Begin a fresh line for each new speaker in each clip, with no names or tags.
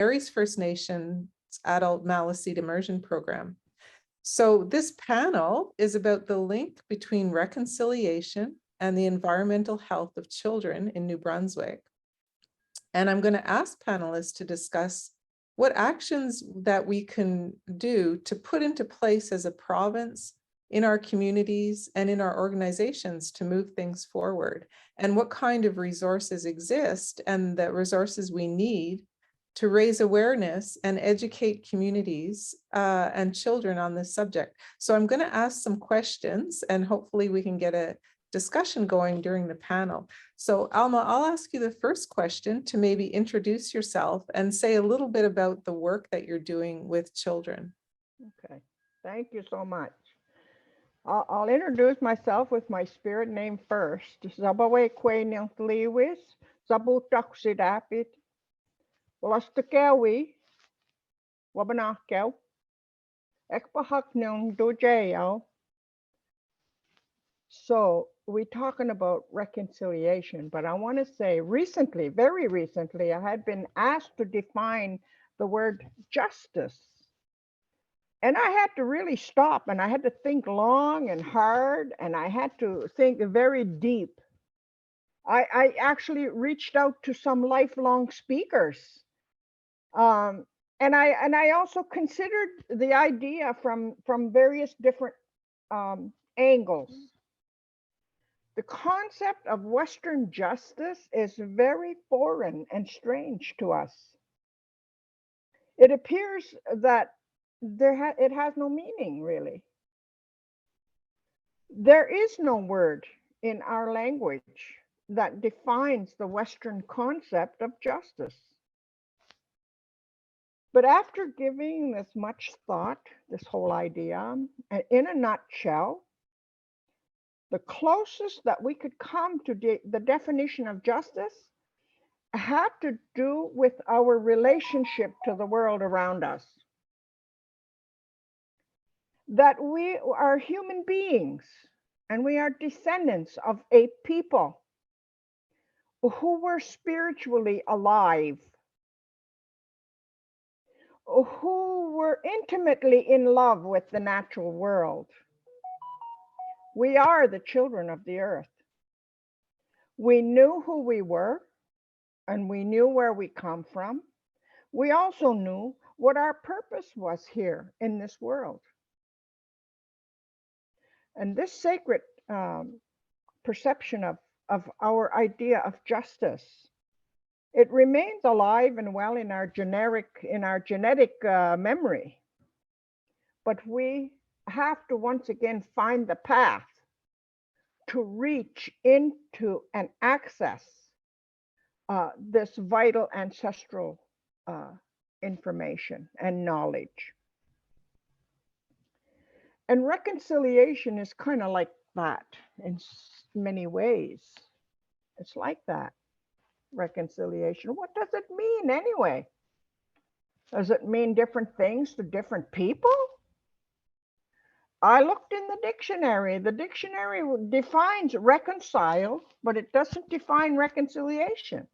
Mary's First Nations Adult Maliseet Immersion Program. So this panel is about the link between reconciliation and the environmental health of children in New Brunswick. And I'm going to ask panelists to discuss what actions that we can do to put into place as a province, in our communities, and in our organizations to move things forward, and what kind of resources exist and the resources we need to raise awareness and educate communities and children on this subject. So I'm going to ask some questions, and hopefully we can get a discussion going during the panel. So Alma, I'll ask you the first question to maybe introduce yourself and say a little bit about the work that you're doing with children.
Okay, thank you so much. I'll introduce myself with my spirit name first. Zabawe kwe nyang tliwis, zabutak sidapit, walastakewi, wabanakew, ekpahak nyang dojeo. So we're talking about reconciliation, but I want to say recently, very recently, I had been asked to define the word justice. And I had to really stop, and I had to think long and hard, and I had to think very deep. I actually reached out to some lifelong speakers. And I also considered the idea from various different angles. The concept of Western justice is very foreign and strange to us. It appears that it has no meaning, really. There is no word in our language that defines the Western concept of justice. But after giving this much thought, this whole idea, in a nutshell, the closest that we could come to the definition of justice had to do with our relationship to the world around us. That we are human beings and we are descendants of a people who were spiritually alive, who were intimately in love with the natural world. We are the children of the earth. We knew who we were, and we knew where we come from. We also knew what our purpose was here in this world. And this sacred perception of our idea of justice, it remains alive and well in our genetic memory. But we have to once again find the path to reach into and access this vital ancestral information and knowledge. And reconciliation is kind of like that in many ways. It's like that, reconciliation. What does it mean anyway? Does it mean different things to different people? I looked in the dictionary. The dictionary defines reconcile, but it doesn't define reconciliation.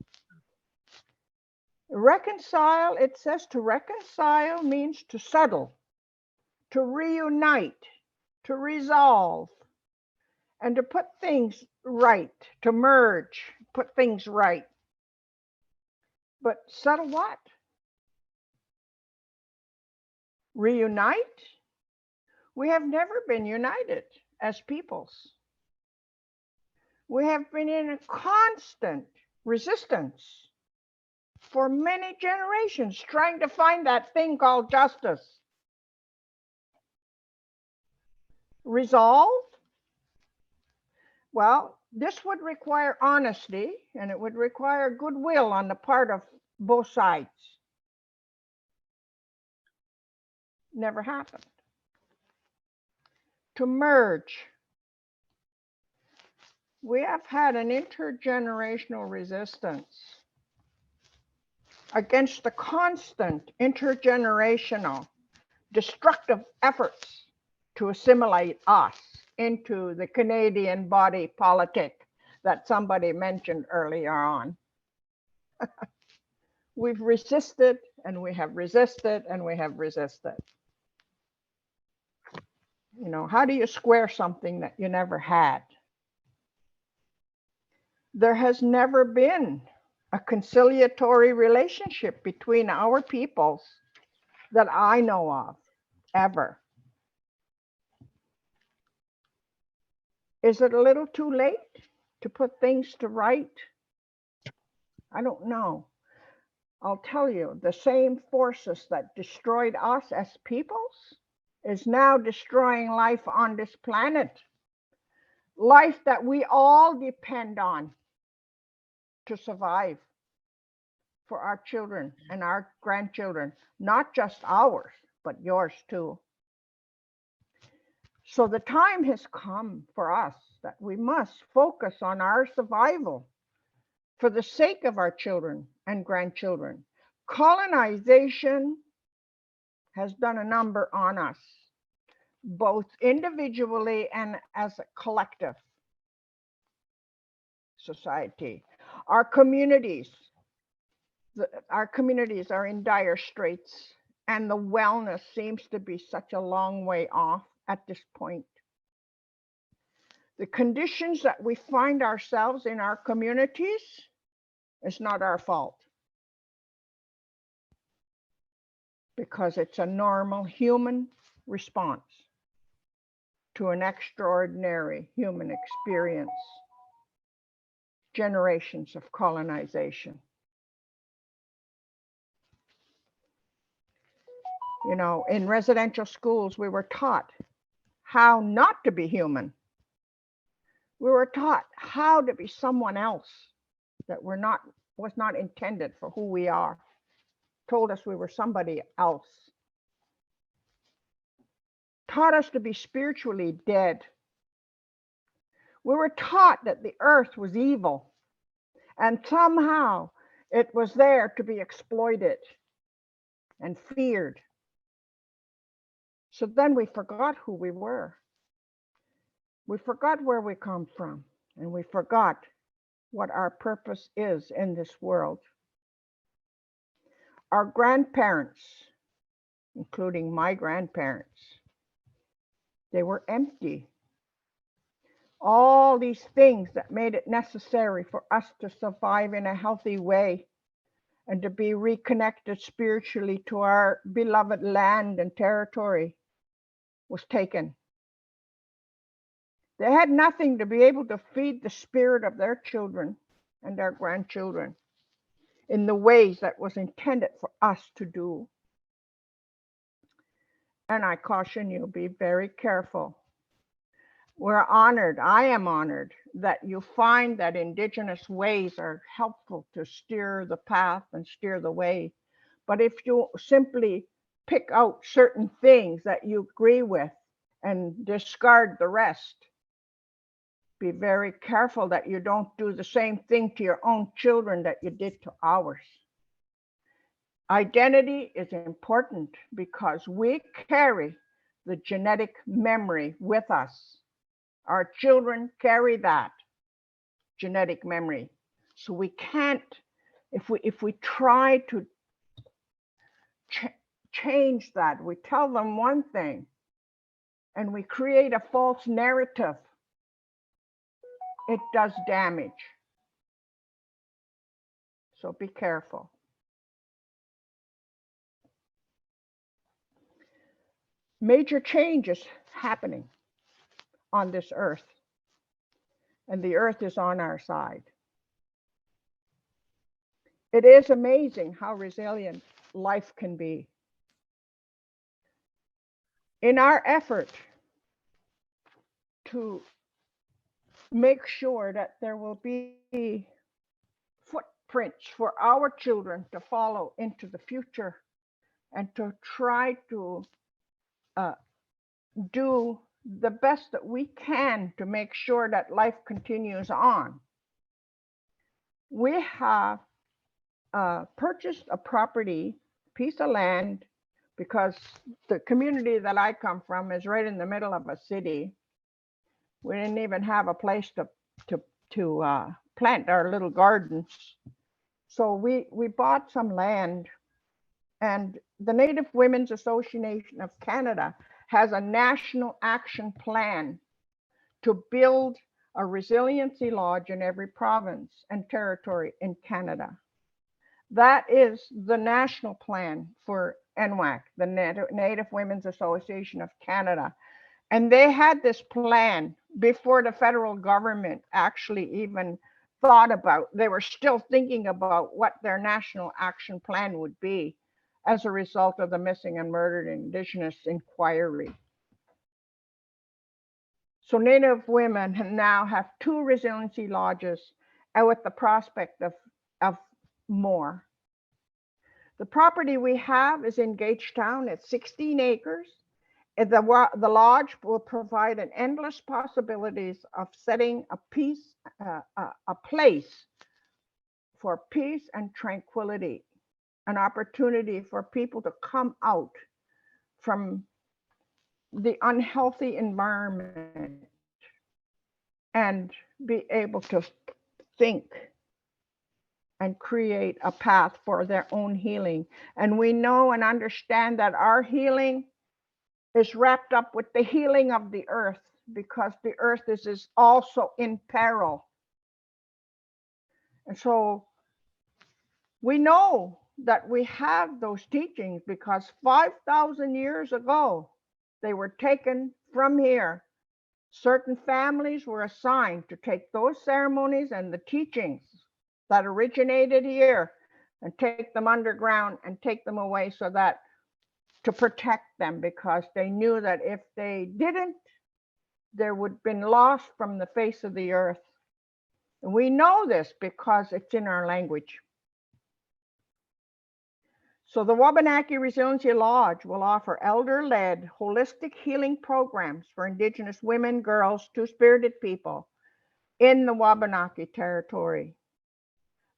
Reconcile, it says to reconcile means to settle, to reunite, to resolve, and to put things right, to merge, put things right. But settle what? Reunite? We have never been united as peoples. We have been in a constant resistance for many generations, trying to find that thing called justice. Resolve? Well, this would require honesty, and it would require goodwill on the part of both sides. Never happened. To merge. We have had an intergenerational resistance against the constant intergenerational destructive efforts to assimilate us into the Canadian body politic that somebody mentioned earlier on. We've resisted and we have resisted and we have resisted. You know, how do you square something that you never had? There has never been a conciliatory relationship between our peoples that I know of, ever. Is it a little too late to put things to right? I don't know. I'll tell you, the same forces that destroyed us as peoples is now destroying life on this planet. Life that we all depend on to survive for our children and our grandchildren, not just ours, but yours too. So the time has come for us that we must focus on our survival for the sake of our children and grandchildren. Colonization has done a number on us, both individually and as a collective society. Our communities are in dire straits, and the wellness seems to be such a long way off at this point. The conditions that we find ourselves in our communities is not our fault, because it's a normal human response to an extraordinary human experience. Generations of colonization. You know, in residential schools, we were taught how not to be human. We were taught how to be someone else that was not intended for who we are. Told us we were somebody else. Taught us to be spiritually dead. We were taught that the earth was evil, and somehow it was there to be exploited and feared. So then we forgot who we were. We forgot where we come from, and we forgot what our purpose is in this world. Our grandparents, including my grandparents, they were empty. All these things that made it necessary for us to survive in a healthy way and to be reconnected spiritually to our beloved land and territory was taken. They had nothing to be able to feed the spirit of their children and their grandchildren in the ways that was intended for us to do. And I caution you, be very careful. We're honored, I am honored, that you find that Indigenous ways are helpful to steer the path and steer the way. But if you simply pick out certain things that you agree with and discard the rest, be very careful that you don't do the same thing to your own children that you did to ours. Identity is important because we carry the genetic memory with us. Our children carry that genetic memory. So we can't, if we try to change that, we tell them one thing and we create a false narrative, it does damage. So be careful. Major changes happening on this earth, and the earth is on our side. It is amazing how resilient life can be. In our effort to make sure that there will be footprints for our children to follow into the future, and to try to do the best that we can to make sure that life continues on. We have purchased a property, piece of land, because the community that I come from is right in the middle of a city. We didn't even have a place to plant our little gardens. So we bought some land And the Native Women's Association of Canada has a national action plan to build a resiliency lodge in every province and territory in Canada. That is the national plan for NWAC, the Native Women's Association of Canada. And they had this plan before the federal government actually even thought about, they were still thinking about what their national action plan would be as a result of the missing and murdered Indigenous inquiry. So Native women now have 2 resiliency lodges and with the prospect of more. The property we have is in Gagetown. It's 16 acres. The lodge will provide an endless possibilities of setting a place for peace and tranquility, an opportunity for people to come out from the unhealthy environment and be able to think and create a path for their own healing. And we know and understand that our healing is wrapped up with the healing of the earth, because the earth is also in peril. And so we know that we have those teachings because 5,000 years ago, they were taken from here. Certain families were assigned to take those ceremonies and the teachings that originated here and take them underground and take them away, so that to protect them, because they knew that if they didn't, there would have been lost from the face of the earth. And we know this because it's in our language. So the Wabanaki Resiliency Lodge will offer elder-led holistic healing programs for Indigenous women, girls, two-spirited people in the Wabanaki territory.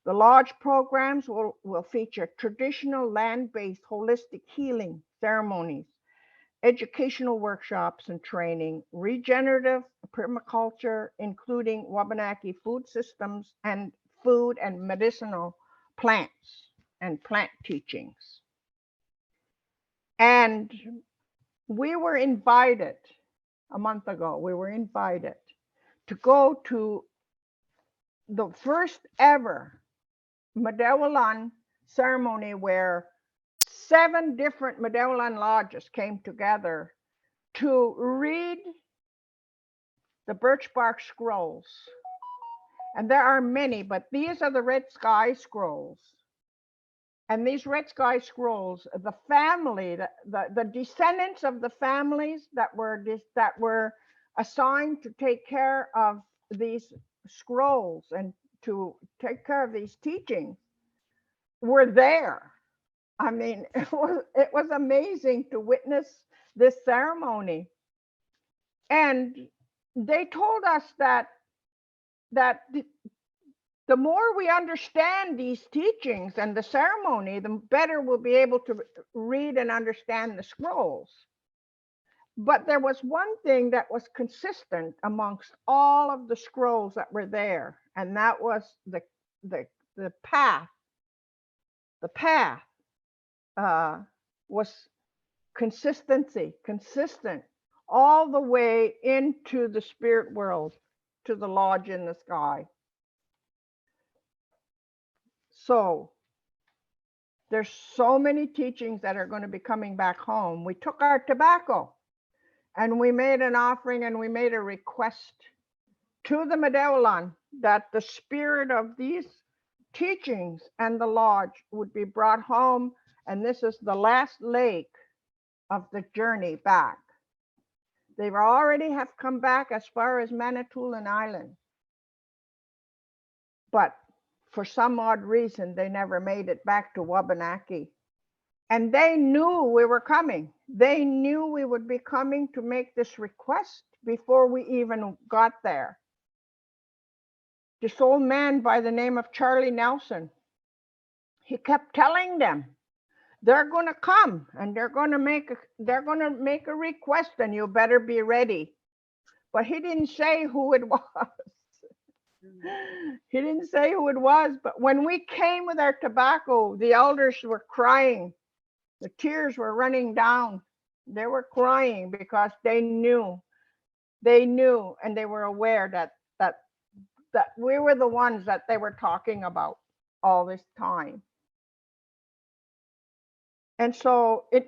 The lodge programs will feature traditional land-based holistic healing ceremonies, educational workshops and training, regenerative permaculture, including Wabanaki food systems and food and medicinal plants and plant teachings. And we were invited a month ago, to go to the first ever Medewalan ceremony where 7 different Medewalan lodges came together to read the birch bark scrolls. And there are many, but these are the Red Sky Scrolls. And these Red Sky Scrolls, the family, the descendants of the families that were assigned to take care of these scrolls and to take care of these teachings were there. I mean, it was amazing to witness this ceremony. And they told us that the more we understand these teachings and the ceremony, the better we'll be able to read and understand the scrolls. But there was one thing that was consistent amongst all of the scrolls that were there, and that was the path. The path was consistent all the way into the spirit world, to the lodge in the sky. So there's so many teachings that are going to be coming back home. We took our tobacco and we made an offering and we made a request to the Medewalan that the spirit of these teachings and the lodge would be brought home. And this is the last leg of the journey back. They already have come back as far as Manitoulin Island. But for some odd reason, they never made it back to Wabanaki. And they knew we were coming. They knew we would be coming to make this request before we even got there. This old man by the name of Charlie Nelson, he kept telling them, they're going to come and they're going to make a request and you better be ready. But he didn't say who it was. He didn't say who it was, but when we came with our tobacco, the elders were crying The tears were running down. They were crying because they knew, and they were aware that we were the ones that they were talking about all this time. And so it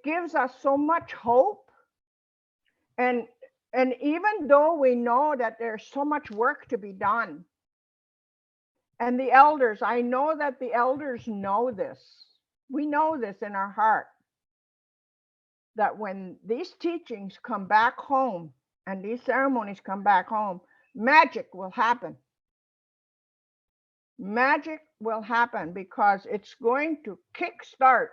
gives us so much hope. And even though we know that there's so much work to be done, and the elders, I know that the elders know this. We know this in our heart, that when these teachings come back home and these ceremonies come back home, magic will happen. Magic will happen because it's going to kickstart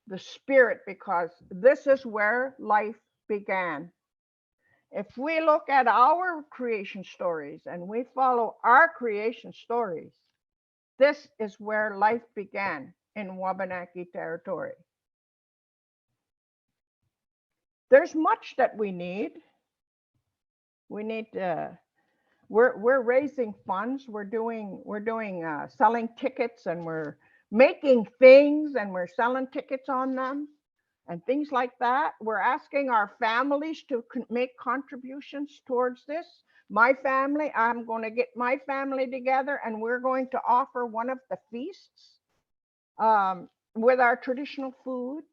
the spirit, because this is where life began. If we look at our creation stories and we follow our creation stories, this is where life began in Wabanaki territory. There's much that we need. We need we're raising funds. We're doing selling tickets, and we're making things, and we're selling tickets on them and things like that. We're asking our families to make contributions towards this. My family, I'm going to get my family together, and we're going to offer one of the feasts with our traditional foods.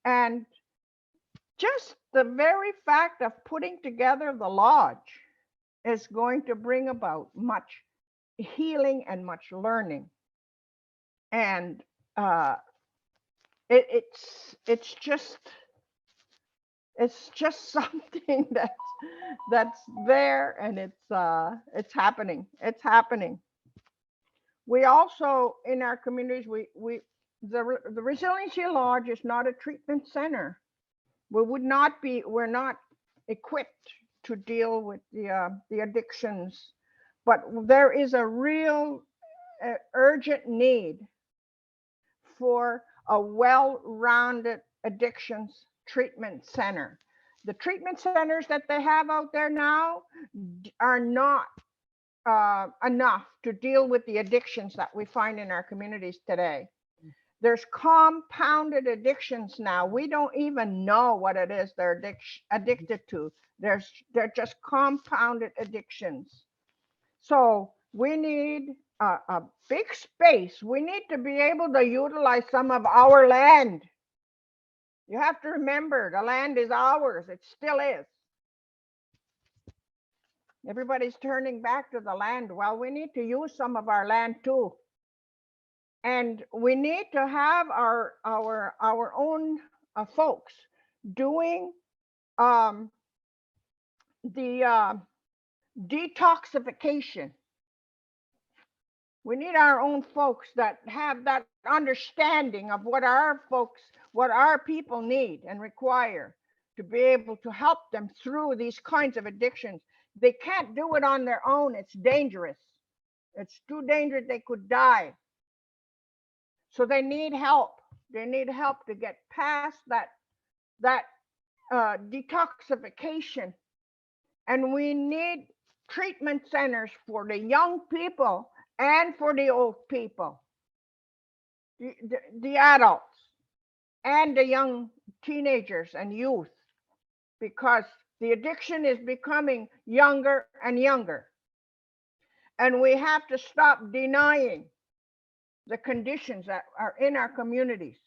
And just the very fact of putting together the lodge is going to bring about much healing and much learning. And it's just something that's there, and it's happening. It's happening. We also, in our communities, the Resiliency Lodge is not a treatment center. We're not equipped to deal with the addictions, but there is a real urgent need for a well-rounded addictions treatment center. The treatment centers that they have out there now are not enough to deal with the addictions that we find in our communities today. There's compounded addictions now. We don't even know what it is they're addicted to. They're just compounded addictions. So we need a big space. We need to be able to utilize some of our land. You have to remember, the land is ours. It still is. Everybody's turning back to the land. Well, we need to use some of our land too. And we need to have our own folks doing the detoxification. We need our own folks that have that understanding of what our people need and require to be able to help them through these kinds of addictions. They can't do it on their own. It's dangerous. It's too dangerous. They could die. So they need help. They need help to get past that detoxification. And we need treatment centers for the young people and for the old people, the adults and the young teenagers and youth, because the addiction is becoming younger and younger. And we have to stop denying the conditions that are in our communities.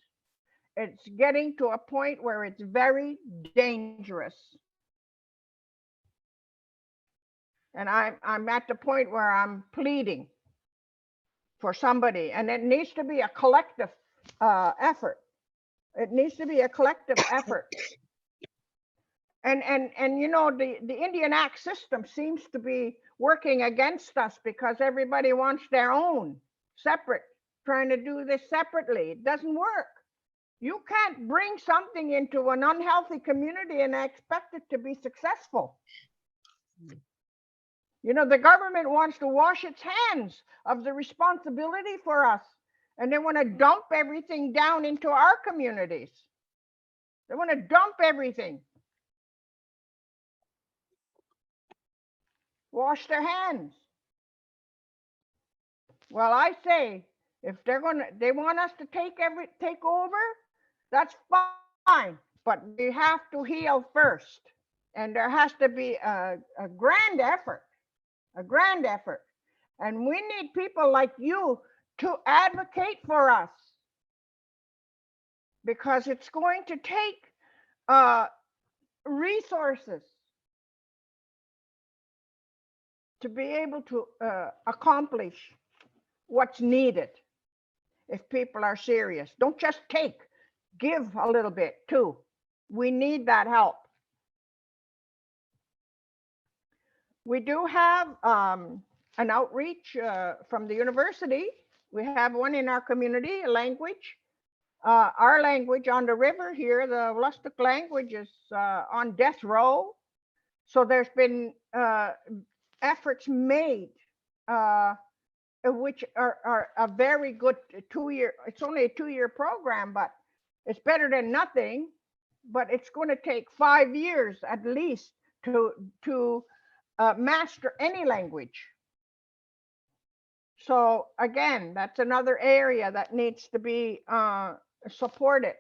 It's getting to a point where it's very dangerous. And I'm at the point where I'm pleading for somebody, and it needs to be a collective effort. It needs to be a collective effort. And you know, the Indian Act system seems to be working against us, because everybody wants their own separate, trying to do this separately. It doesn't work. You can't bring something into an unhealthy community and expect it to be successful. You know, the government wants to wash its hands of the responsibility for us, and they want to dump everything down into our communities. They want to dump everything. Wash their hands. Well, I say If they want us to take over, that's fine. But we have to heal first. And there has to be a grand effort, a grand effort. And we need people like you to advocate for us, because it's going to take resources to be able to accomplish what's needed. If people are serious, don't just take, give a little bit too. We need that help. We do have an outreach from the university. We have one in our community, a language. Our language on the river here, the Lustig language, is on death row. So there's been efforts made, which are a very good 2-year, it's only a 2-year program, but it's better than nothing. But it's going to take 5 years at least to master any language. So again, that's another area that needs to be supported.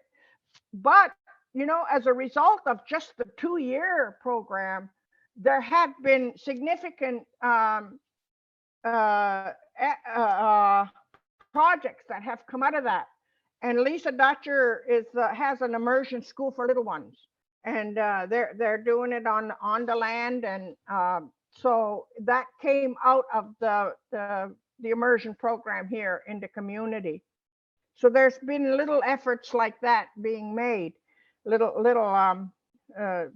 But, you know, as a result of just the 2-year program, there have been significant projects that have come out of that. And Lisa Dutcher has an immersion school for little ones, and they're doing it on the land, and so that came out of the immersion program here in the community. So there's been little efforts like that being made, little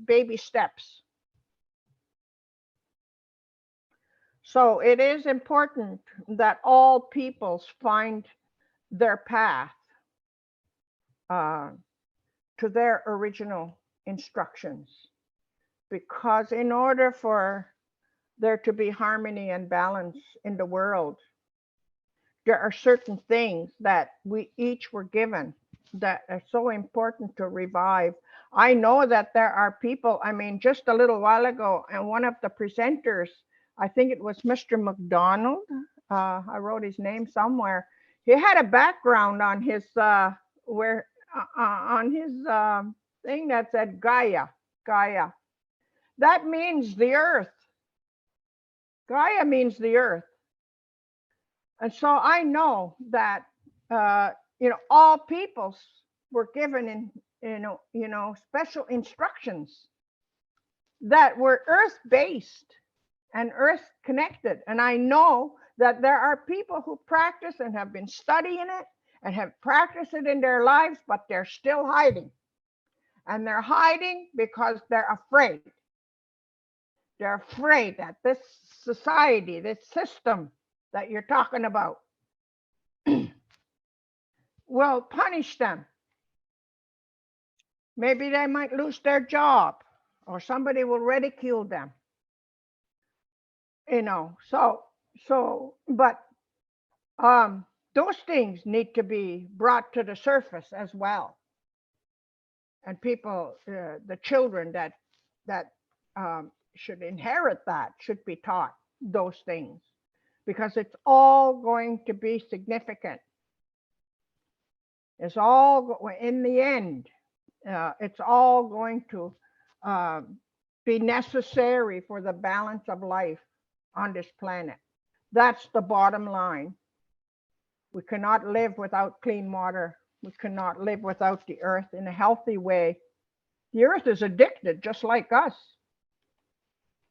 baby steps. So it is important that all peoples find their path to their original instructions, because in order for there to be harmony and balance in the world, there are certain things that we each were given that are so important to revive. I know that there are people, I mean, just a little while ago, and one of the presenters, I think it was Mr. McDonald, I wrote his name somewhere. He had a background on his thing that said Gaia. That means the earth. Gaia means the earth. And so I know that all peoples were given special instructions that were earth-based and earth-connected. And I know that there are people who practice and have been studying it and have practiced it in their lives, but they're still hiding. And they're hiding because they're afraid. They're afraid that this society, this system that you're talking about will punish them. Maybe they might lose their job, or somebody will ridicule them. But those things need to be brought to the surface as well. And people, the children that should inherit that, should be taught those things, because it's all going to be significant. It's all, in the end, it's all going to be necessary for the balance of life on this planet. That's the bottom line. We cannot live without clean water. We cannot live without the earth in a healthy way. The earth is addicted, just like us.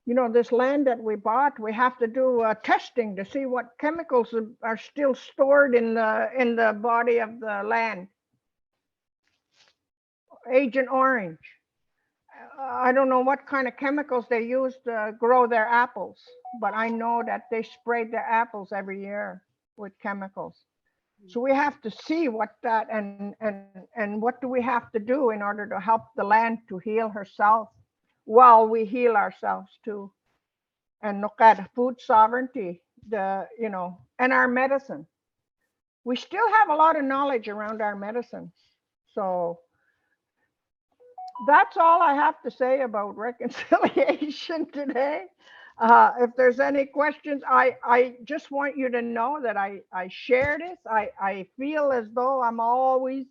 You know, this land that we bought, we have to do testing to see what chemicals are still stored in the body of the land. Agent Orange. I don't know what kind of chemicals they use to grow their apples, but I know that they sprayed their apples every year with chemicals. So we have to see what that and what do we have to do in order to help the land to heal herself while we heal ourselves too. And look at food sovereignty, and our medicine. We still have a lot of knowledge around our medicine. So that's all I have to say about reconciliation today. If there's any questions, I just want you to know that I share this. I feel as though I'm always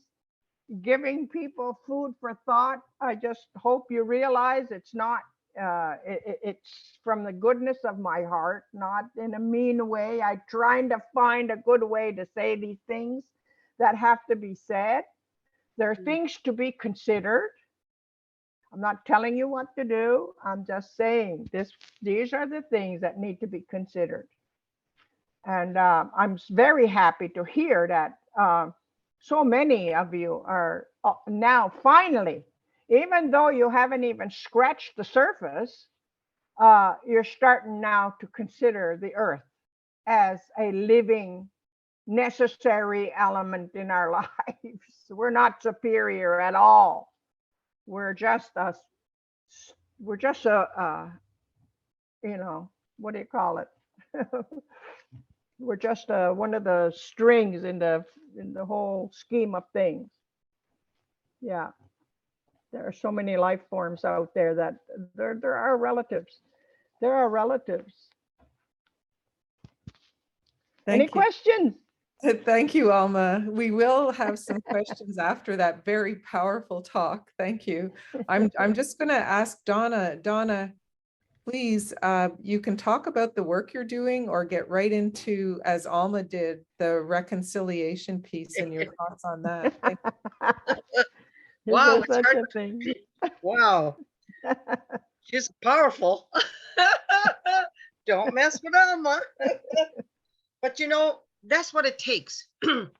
giving people food for thought. I just hope you realize it's not, it's from the goodness of my heart, not in a mean way. I trying to find a good way to say these things that have to be said. There are things to be considered. I'm not telling you what to do. I'm just saying this. These are the things that need to be considered. And I'm very happy to hear that so many of you are now finally, even though you haven't even scratched the surface, you're starting now to consider the earth as a living, necessary element in our lives. We're not superior at all. We're just a, we're just a you know, what do you call it? We're just one of the strings in the whole scheme of things. Yeah, there are so many life forms out there that there are relatives. There are relatives. Any
Thank you.
questions?
Thank you, Alma. We will have some questions after that very powerful talk. Thank you. I'm just going to ask Donna. Donna, please, you can talk about the work you're doing or get right into, as Alma did, the reconciliation piece and your thoughts on that. Thank you.
Wow,
Is
it's
there
hard.
such a thing?
Wow, she's powerful. Don't mess with Alma. But you know, that's what it takes. If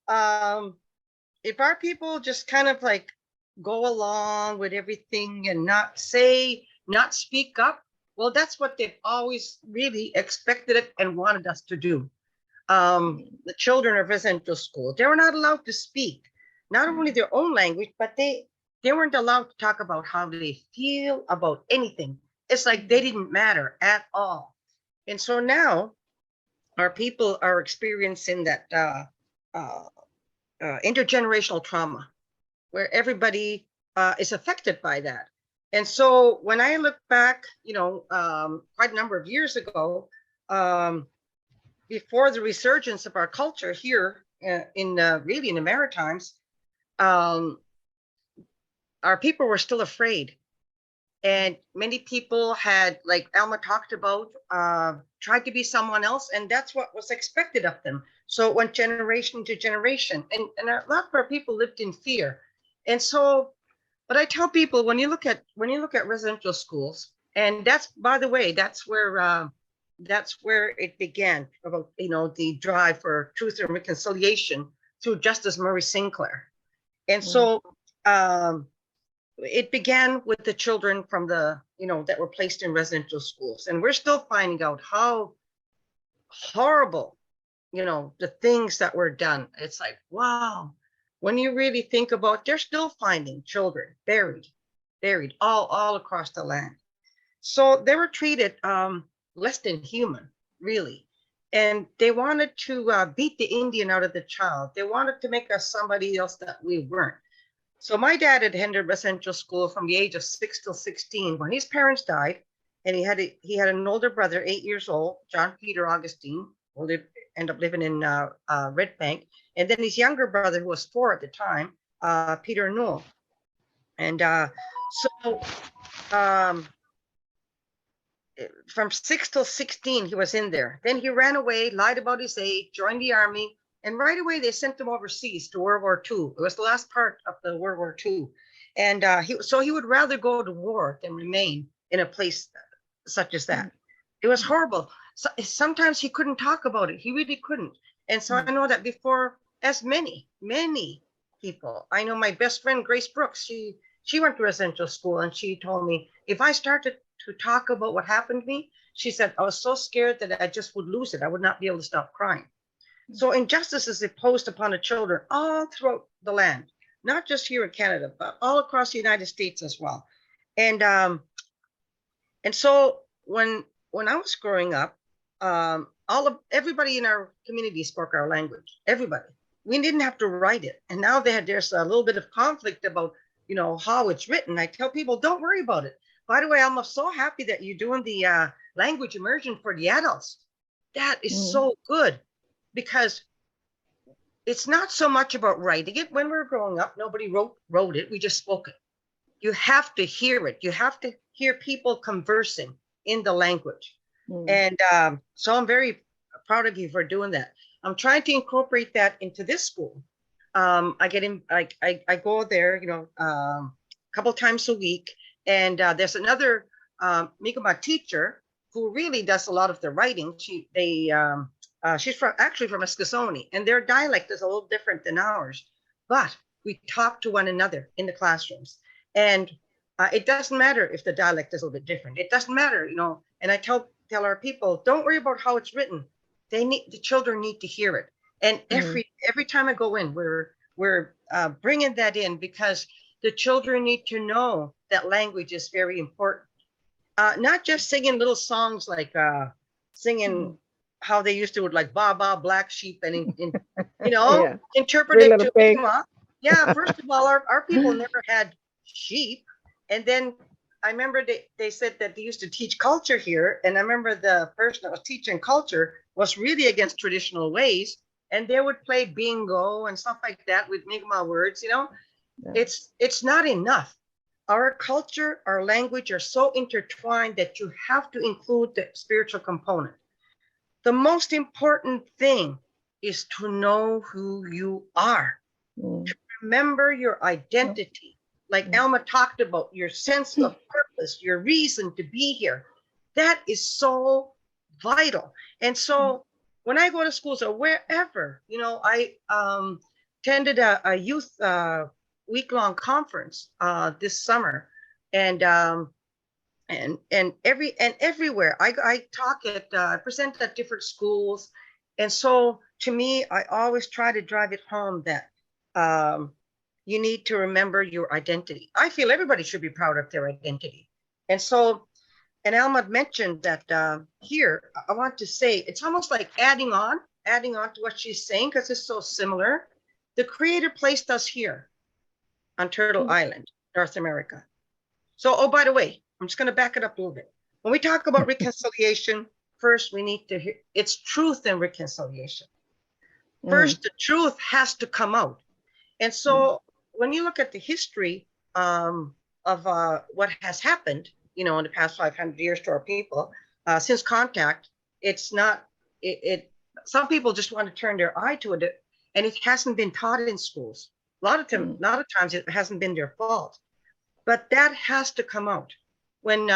our people just kind of like go along with everything and not speak up, well, that's what they've always really expected it and wanted us to do. The children of residential school, they were not allowed to speak, not only their own language, but they weren't allowed to talk about how they feel about anything. It's like they didn't matter at all. And so now our people are experiencing that intergenerational trauma where everybody is affected by that. And so when I look back, you know, quite a number of years ago, before the resurgence of our culture here in really in the Maritimes, our people were still afraid. And many people had, like Alma talked about, tried to be someone else, and that's what was expected of them. So it went generation to generation, and a lot of our people lived in fear. And so, but I tell people, when you look at residential schools, and that's, by the way, that's where it began, about, you know, the drive for truth and reconciliation through Justice Murray Sinclair. And so it began with the children from the, you know, that were placed in residential schools. And we're still finding out how horrible, you know, the things that were done. It's like, wow, when you really think about, they're still finding children buried all across the land. So they were treated less than human, really. And they wanted to beat the Indian out of the child. They wanted to make us somebody else that we weren't. So my dad had attended residential school from the age of 6 till 16 when his parents died, and he had an older brother, 8 years old, John Peter Augustine, who ended up living in Red Bank, and then his younger brother, who was 4 at the time, Peter Newell. And from 6 till 16, he was in there. Then he ran away, lied about his age, joined the army, and right away they sent him overseas to World War II. It was the last part of the World War II. And he would rather go to war than remain in a place such as that. It was horrible. So, sometimes he couldn't talk about it. He really couldn't. And so I know that before, as many people, I know my best friend, Grace Brooks, she went to residential school, and she told me, if I started to talk about what happened to me, she said, I was so scared that I just would lose it. I would not be able to stop crying. So injustice is imposed upon the children all throughout the land, not just here in Canada, but all across the United States as well. And so when I was growing up, everybody in our community spoke our language. Everybody. We didn't have to write it. And now there's a little bit of conflict about, how it's written. I tell people, don't worry about it. By the way, I'm so happy that you're doing the language immersion for the adults. That is so good, because it's not so much about writing it. When we were growing up, nobody wrote it. We just spoke it. You have to hear it. You have to hear people conversing in the language. And so I'm very proud of you for doing that. I'm trying to incorporate that into this school. I go there, a couple times a week. And there's another Mi'kmaq teacher who really does a lot of the writing. She's actually from Eskasoni, and their dialect is a little different than ours. But we talk to one another in the classrooms, and it doesn't matter if the dialect is a little bit different. It doesn't matter, And I tell our people, don't worry about how it's written. The children need to hear it. And every time I go in, we're bringing that in, because the children need to know that language is very important. Not just singing little songs like singing how they used to with like Ba Ba Black Sheep and interpret it to Mi'kmaq. Yeah, first of all, our people never had sheep. And then I remember they said that they used to teach culture here. And I remember the person that was teaching culture was really against traditional ways. And they would play bingo and stuff like that with Mi'kmaq words, It's not enough. Our culture, our language are so intertwined that you have to include the spiritual component. The most important thing is to know who you are, to remember your identity. Like Alma talked about, your sense of purpose, your reason to be here. That is so vital. And so when I go to schools or wherever, I attended a youth week-long conference this summer, and everywhere I present at different schools. And so to me, I always try to drive it home that you need to remember your identity. I feel everybody should be proud of their identity. And so, and Alma mentioned that here, I want to say, it's almost like adding on to what she's saying, because it's so similar. The Creator placed us here on Turtle Island, North America. So, oh, by the way, I'm just going to back it up a little bit. When we talk about reconciliation, first we need to hear it's truth and reconciliation. First, the truth has to come out. And so when you look at the history of what has happened, in the past 500 years to our people, since contact, it's not, some people just want to turn their eye to it, and it hasn't been taught in schools. A lot of times it hasn't been their fault, but that has to come out when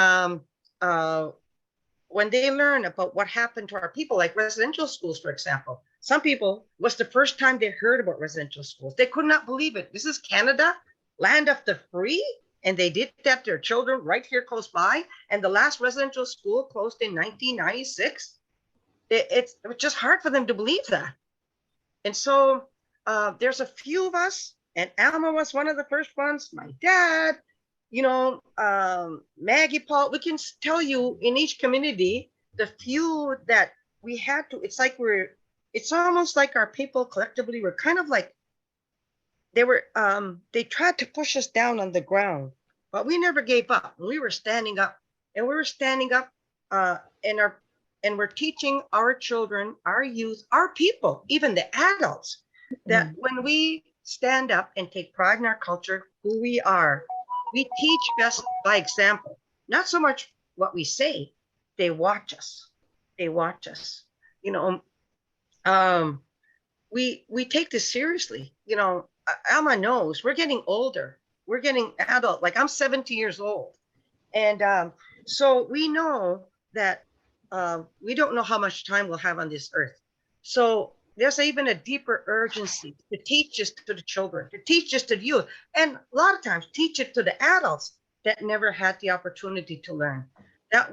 they learn about what happened to our people, like residential schools, for example. Some people, was the first time they heard about residential schools. They could not believe it. This is Canada, land of the free, and they did that to their children right here close by. And the last residential school closed in 1996. It was just hard for them to believe that. And so there's a few of us, and Alma was one of the first ones, my dad, Maggie, Paul, we can tell you in each community, the few that we had to, it's almost like our people collectively were kind of like, they tried to push us down on the ground, but we never gave up. We were standing up, and we're teaching our children, our youth, our people, even the adults, that when we stand up and take pride in our culture, who we are, we teach best by example. Not so much what we say, they watch us. They watch us. We take this seriously. Alma knows we're getting older. We're getting adult. Like, I'm 70 years old. And so we know that we don't know how much time we'll have on this earth. So there's even a deeper urgency to teach this to the children, to teach this to the youth, and a lot of times teach it to the adults that never had the opportunity to learn, that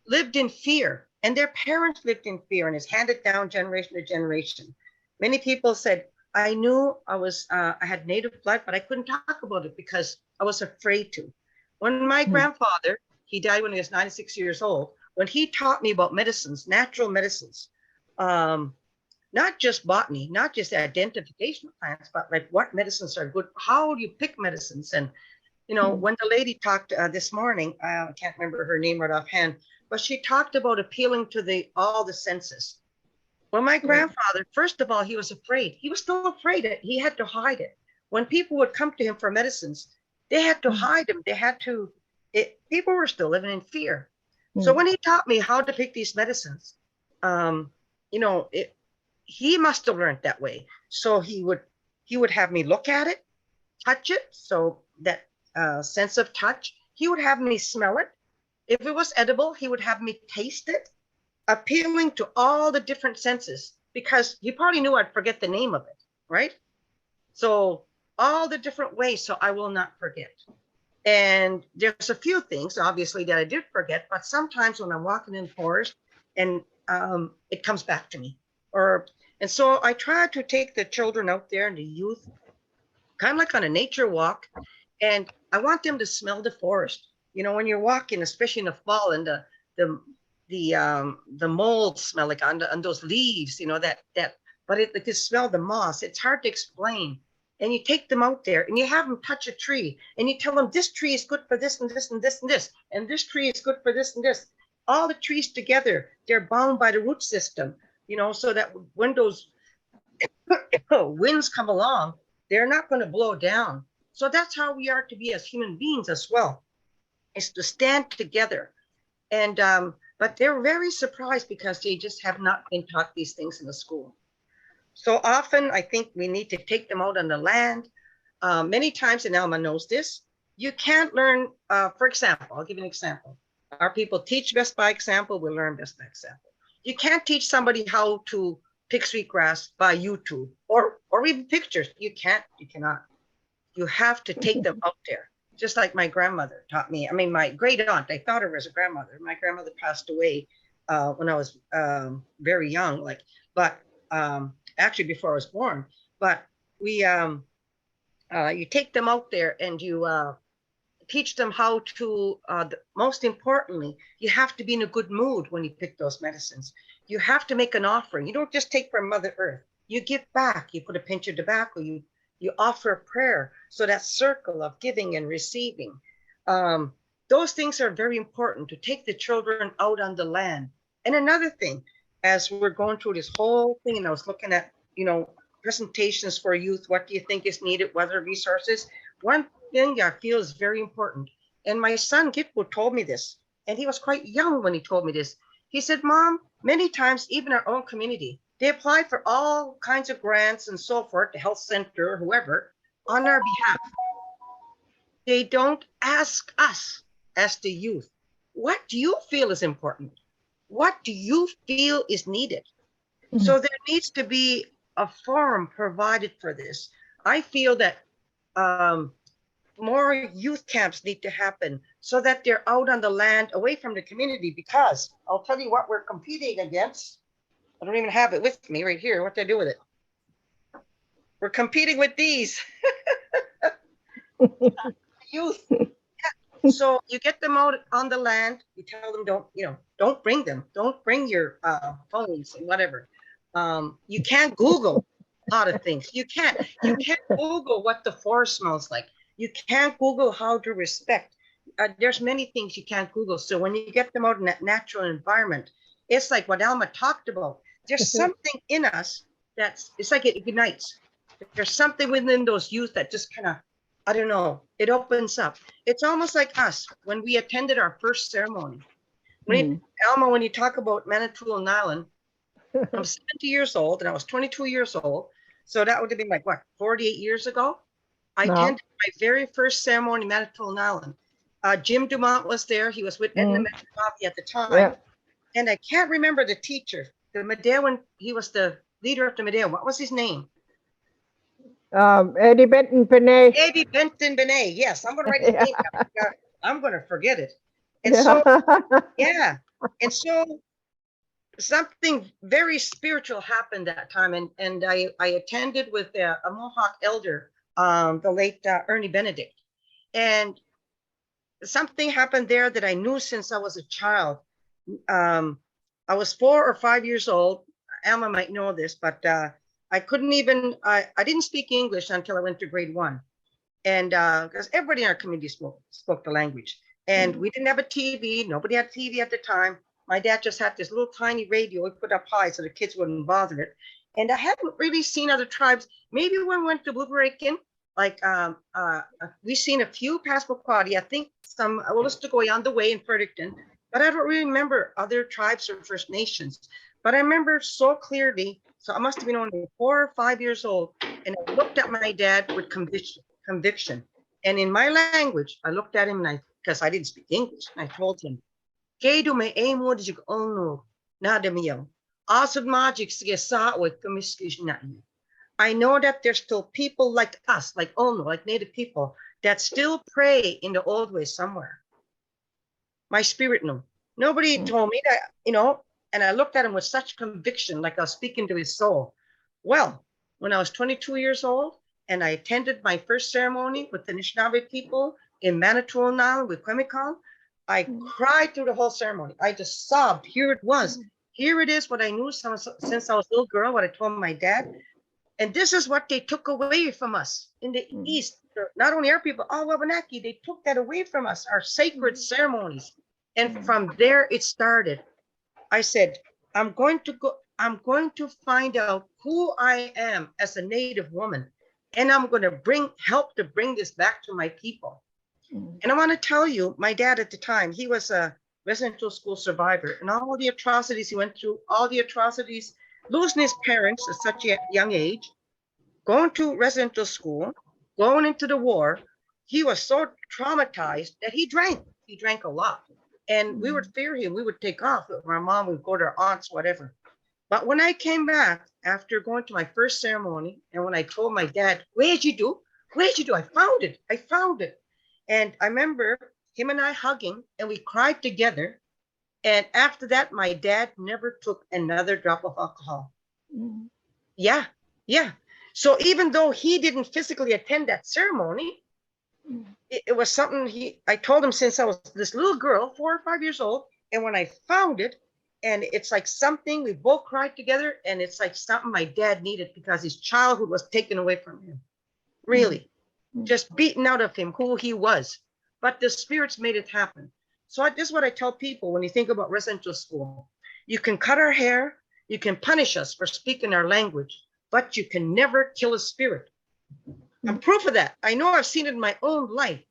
lived in fear, and their parents lived in fear, and it's handed down generation to generation. Many people said, I knew I had native blood, but I couldn't talk about it because I was afraid to. When my grandfather, he died when he was 96 years old, when he taught me about medicines, natural medicines, not just botany, not just the identification of plants, but like what medicines are good, how do you pick medicines? And when the lady talked this morning, I can't remember her name right offhand, but she talked about appealing to all the senses. Well, my grandfather, first of all, he was afraid. He was still afraid. He had to hide it. When people would come to him for medicines, they had to hide them. They had to, people were still living in fear. So when he taught me how to pick these medicines, you know, he must have learned that way. So he would have me look at it, touch it. So that sense of touch, he would have me smell it. If it was edible, he would have me taste it, appealing to all the different senses, because he probably knew I'd forget the name of it, right? So all the different ways, so I will not forget. And there's a few things, obviously, that I did forget, but sometimes when I'm walking in the forest and it comes back to me. And so I try to take the children out there and the youth, kind of like on a nature walk, and I want them to smell the forest. You know, when you're walking, especially in the fall, and the mold smell like on those leaves, you know, but they can smell the moss. It's hard to explain. And you take them out there and you have them touch a tree and you tell them this tree is good for this and this and this and this, and this tree is good for this and this. All the trees together, they're bound by the root system, you know, so that when those winds come along, they're not going to blow down. So that's how we are to be as human beings as well, is to stand together. And but they're very surprised because they just have not been taught these things in the school. So often I think we need to take them out on the land. Many times, and Alma knows this, you can't learn, for example, I'll give you an example. Our people teach best by example, we learn best by example. You can't teach somebody how to pick sweetgrass by YouTube or even pictures. You cannot. You have to take them out there. Just like my grandmother taught me. I mean, my great aunt, I thought her as a grandmother. My grandmother passed away when I was very young, actually before I was born. But you take them out there and you teach them how to, most importantly, you have to be in a good mood when you pick those medicines. You have to make an offering. You don't just take from Mother Earth. You give back. You put a pinch of tobacco. You offer a prayer. So that circle of giving and receiving, those things are very important, to take the children out on the land. And another thing, as we're going through this whole thing, and I was looking at, you know, presentations for youth, what do you think is needed, what are resources? One thing I feel is very important, and my son Gitwood told me this, and he was quite young when he told me this. He said, Mom, many times, even our own community, they apply for all kinds of grants and so forth, the health center, whoever, on our behalf. They don't ask us as the youth, what do you feel is important? What do you feel is needed? Mm-hmm. So there needs to be a forum provided for this. I feel that more youth camps need to happen so that they're out on the land, away from the community, because I'll tell you what we're competing against. I don't even have it with me right here. What do I do with it? We're competing with these youth. Yeah. So you get them out on the land. You tell them, don't bring them. Don't bring your phones and whatever. You can't Google a lot of things. You can't Google what the forest smells like. You can't Google how to respect. There's many things you can't Google. So when you get them out in that natural environment, it's like what Alma talked about. There's something in us it's like it ignites. There's something within those youth that just kind of, I don't know, it opens up. It's almost like us when we attended our first ceremony. Alma, when you talk about Manitoulin Island, I'm 70 years old and I was 22 years old. So that would have been like, what, 48 years ago? I attended my very first ceremony in Manitoulin Island. Jim Dumont was there. He was with Edna Metcalfe at the time. Yeah. And I can't remember the teacher. The Medewan, he was the leader of the Medewan. What was his name?
Eddie Benton Benet.
Eddie Benton Benet. Yes, I'm going to write his name down. I'm going to forget it. And so, yeah. And so something very spiritual happened that time. And I attended with a Mohawk elder, the late Ernie Benedict. And something happened there that I knew since I was a child. I was 4 or 5 years old. Alma might know this, but I couldn't even, I didn't speak English until I went to grade 1. And because everybody in our community spoke the language. And we didn't have a TV. Nobody had TV at the time. My dad just had this little tiny radio he put up high so the kids wouldn't bother it. And I hadn't really seen other tribes. Maybe when we went to Bubarican, like we've seen a few Passamaquoddy, I think some Wolastoqey on the way in Fredericton, but I don't really remember other tribes or First Nations. But I remember so clearly, so I must have been only 4 or 5 years old, and I looked at my dad with conviction. And in my language, I looked at him and because I didn't speak English, and I told him, "Kedu me emo dijik ono na demiyo. Asad magic sige sa with kamiskish na." I know that there's still people like us, like Ono, like Native people, that still pray in the old way somewhere. My spirit knew. Nobody told me that, and I looked at him with such conviction, like I was speaking to his soul. Well, when I was 22 years old and I attended my first ceremony with the Anishinaabe people in Manitoulin with Kwemikon, I cried through the whole ceremony. I just sobbed. Here it was. Here it is, what I knew since I was a little girl, what I told my dad. And this is what they took away from us in the East. Not only our people, all Wabanaki, they took that away from us, our sacred ceremonies. And from there it started. I said, I'm going to find out who I am as a Native woman. And I'm going to help to bring this back to my people. And I want to tell you, my dad at the time, he was a residential school survivor, and all the atrocities he went through, losing his parents at such a young age, going to residential school, going into the war. He was so traumatized that he drank. He drank a lot. And we would fear him. We would take off. My mom would go to our aunts, whatever. But when I came back after going to my first ceremony, and when I told my dad, where'd you do? I found it. And I remember him and I hugging, and we cried together. And after that, my dad never took another drop of alcohol. Yeah. So even though he didn't physically attend that ceremony, it was something I told him since I was this little girl, 4 or 5 years old. And when I found it, and it's like something, we both cried together, and it's like something my dad needed because his childhood was taken away from him. Really, just beaten out of him who he was. But the spirits made it happen. So this is what I tell people when you think about residential school. You can cut our hair, you can punish us for speaking our language, but you can never kill a spirit. I'm proof of that. I know I've seen it in my own life.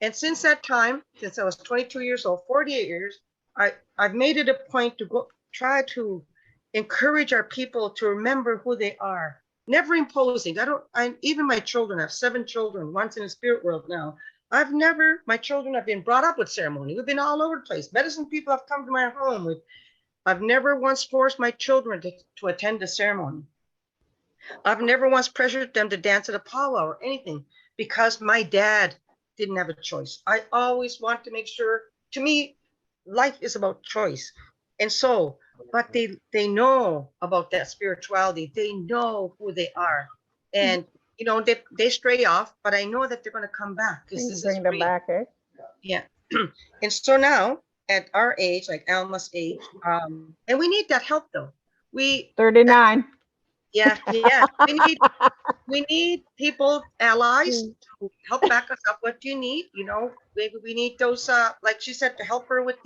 And since that time, since I was 22 years old, 48 years, I've made it a point to go try to encourage our people to remember who they are. Never imposing. Even my children, I have 7 children, one's in the spirit world now. My children have been brought up with ceremony. We've been all over the place. Medicine people have come to my home. I've never once forced my children to attend a ceremony. I've never once pressured them to dance at a powwow or anything because my dad didn't have a choice. I always want to make sure, to me, life is about choice. And so, but they know about that spirituality. They know who they are. And, they stray off, but I know that they're going to come back.
Bring them back, eh?
Yeah. And so now at our age, like Alma's age, and we need that help though.
39.
Yeah. We need people, allies to help back us up. What do you need? Maybe we need those, like she said, to help her with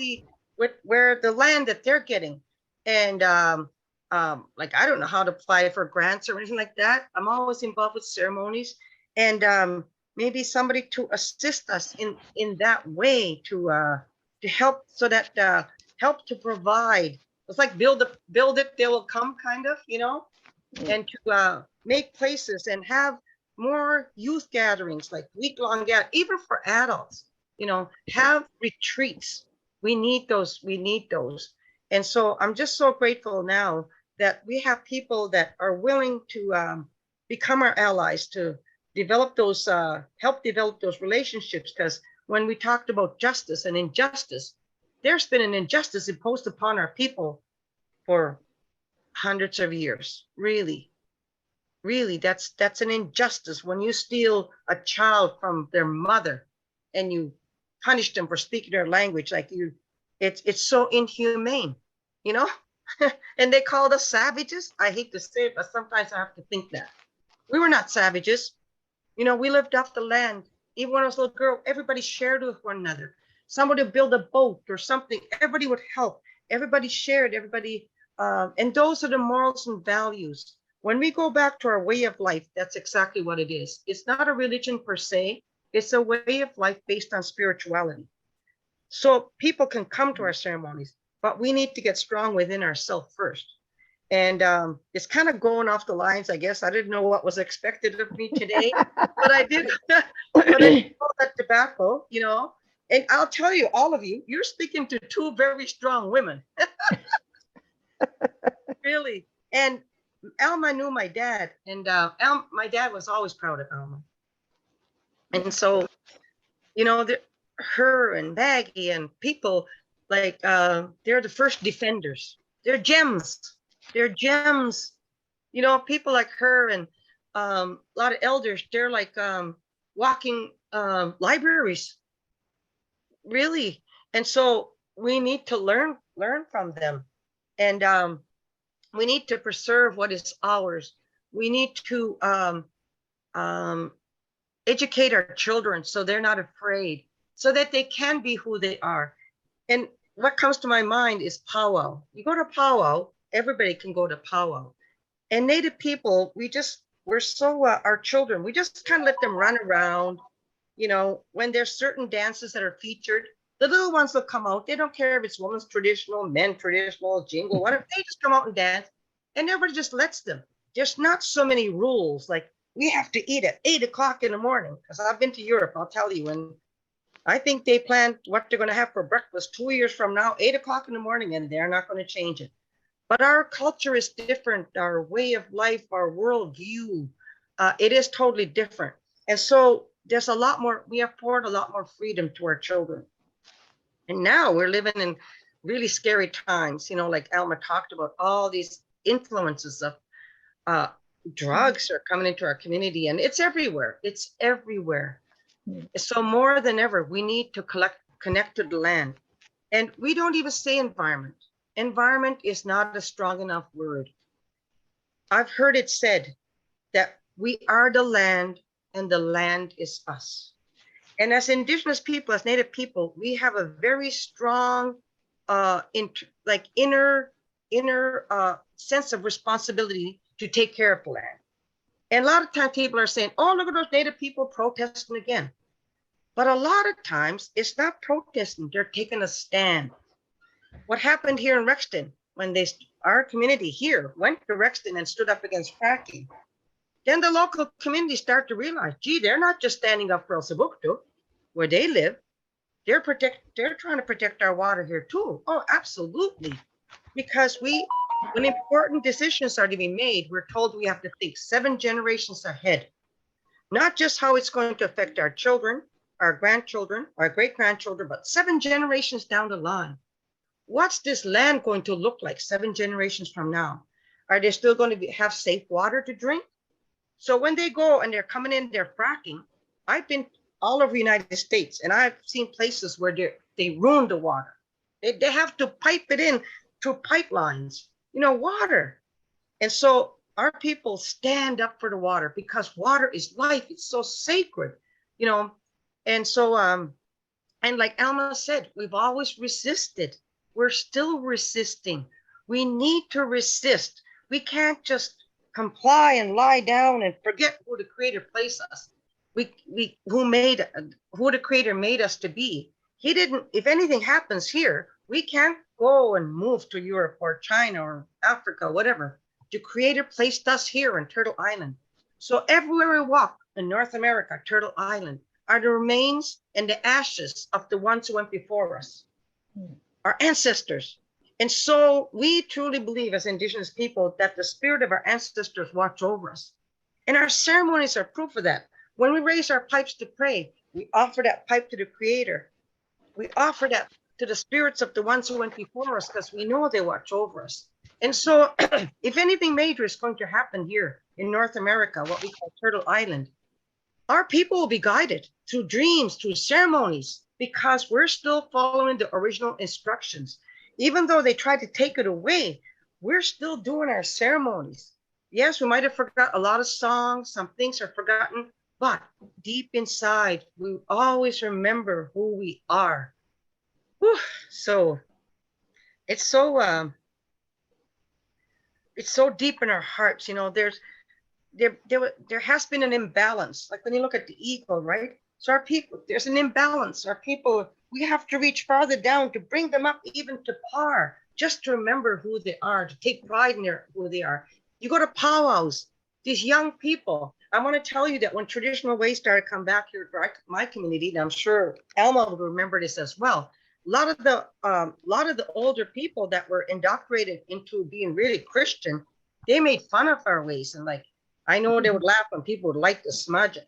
where the land that they're getting. And like, I don't know how to apply for grants or anything like that. I'm always involved with ceremonies, and maybe somebody to assist us in that way to help, so that help to provide. It's like build it, they will come, kind of, and to make places and have more youth gatherings, like week-long gatherings, even for adults, have retreats. We need those. And so I'm just so grateful now that we have people that are willing to become our allies, to develop those, help develop those relationships. Because when we talked about justice and injustice, there's been an injustice imposed upon our people for hundreds of years. Really, that's an injustice. When you steal a child from their mother and you punish them for speaking their language, it's so inhumane, and they called us savages. I hate to say it, but sometimes I have to think that we were not savages. We lived off the land. Even when I was a little girl, everybody shared with one another. somebody would build a boat or something. Everybody would help. Everybody shared, everybody. And those are the morals and values. When we go back to our way of life, that's exactly what it is. It's not a religion per se. It's a way of life based on spirituality. So people can come to our ceremonies, but we need to get strong within ourselves first. And it's kind of going off the lines, I guess. I didn't know what was expected of me today, but I did. But I did all that tobacco, you know. And I'll tell you, all of you, you're speaking to two very strong women. Really. And Alma knew my dad, and my dad was always proud of Alma. And so, you know, her and Maggie and people like they're the first defenders. They're gems. They're gems. You know, people like her and a lot of elders. They're like walking libraries, really. And so we need to learn from them, and we need to preserve what is ours. We need to educate our children so they're not afraid, so that they can be who they are. And what comes to my mind is powwow. You go to powwow, everybody can go to powwow. And Native people, we're so, our children, we just kind of let them run around. You know, when there's certain dances that are featured, the little ones will come out. They don't care if it's women's traditional, men traditional, jingle, whatever. They just come out and dance, and everybody just lets them. There's not so many rules like we have to eat at 8 o'clock in the morning. Because I've been to Europe, I'll tell you, and I think they plan what they're going to have for breakfast 2 years from now, 8 o'clock in the morning, and they're not going to change it. But our culture is different. Our way of life, our worldview, it is totally different. And so there's a lot more, we afford a lot more freedom to our children. And now we're living in really scary times, you know, like Alma talked about, all these influences of drugs are coming into our community, and it's everywhere. It's everywhere. So more than ever, we need to connect to the land. And we don't even say environment. Environment is not a strong enough word. I've heard it said that we are the land and the land is us. And as Indigenous people, as Native people, we have a very strong inner sense of responsibility to take care of the land. And a lot of times people are saying, oh, look at those Native people protesting again. But a lot of times it's not protesting, they're taking a stand. What happened here in Rexton when our community here went to Rexton and stood up against fracking? Then the local community start to realize, gee, they're not just standing up for El Sabucto, where they live. They're trying to protect our water here too. Oh, absolutely. Because when important decisions are to be made, we're told we have to think 7 generations ahead. Not just how it's going to affect our children, our grandchildren, our great-grandchildren, but 7 generations down the line. What's this land going to look like 7 generations from now? Are they still going to have safe water to drink? So when they go and they're coming in, they're fracking. I've been all over the United States, and I've seen places where they ruin the water. They have to pipe it in through pipelines, you know, water. And so our people stand up for the water because water is life. It's so sacred, you know. And so, and like Alma said, we've always resisted. We're still resisting. We need to resist. We can't just comply and lie down and forget who the Creator placed us. Who the Creator made us to be. He didn't. If anything happens here, we can't go and move to Europe or China or Africa, whatever. The Creator placed us here in Turtle Island. So everywhere we walk in North America, Turtle Island, are the remains and the ashes of the ones who went before us, our ancestors. And so we truly believe as Indigenous people that the spirit of our ancestors watch over us. And our ceremonies are proof of that. When we raise our pipes to pray, we offer that pipe to the Creator. We offer that to the spirits of the ones who went before us because we know they watch over us. And so if anything major is going to happen here in North America, what we call Turtle Island, our people will be guided through dreams, through ceremonies, because we're still following the original instructions. Even though they tried to take it away, we're still doing our ceremonies. Yes, we might have forgot a lot of songs, some things are forgotten, but deep inside, we always remember who we are. Whew. So it's so deep in our hearts. You know, there has been an imbalance. Like when you look at the ego, right? So our people, there's an imbalance. Our people, we have to reach farther down to bring them up even to par, just to remember who they are, to take pride in who they are. You go to powwows, these young people. I want to tell you that when traditional ways started come back here for my community, and I'm sure Alma will remember this as well. A lot of the older people that were indoctrinated into being really Christian, they made fun of our ways, and like, I know they would laugh when people would like to smudge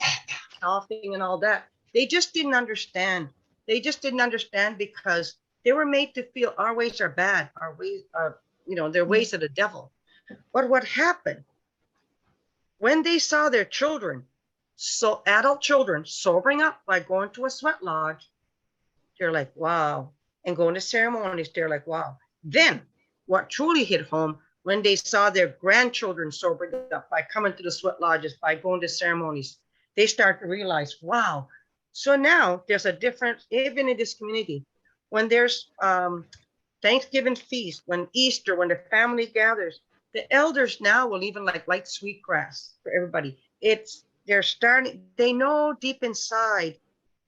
coughing and all that. They just didn't understand. They just didn't understand because they were made to feel our ways are bad. Our ways are, their ways of the devil. But what happened when they saw their children, so adult children, sobering up by going to a sweat lodge, they're like, wow. And going to ceremonies, they're like, wow. Then what truly hit home, when they saw their grandchildren sobered up by coming to the sweat lodges, by going to ceremonies, they start to realize, wow. So now there's a difference, even in this community, when there's Thanksgiving feast, when Easter, when the family gathers, the elders now will even like light sweetgrass for everybody. They're starting, they know deep inside,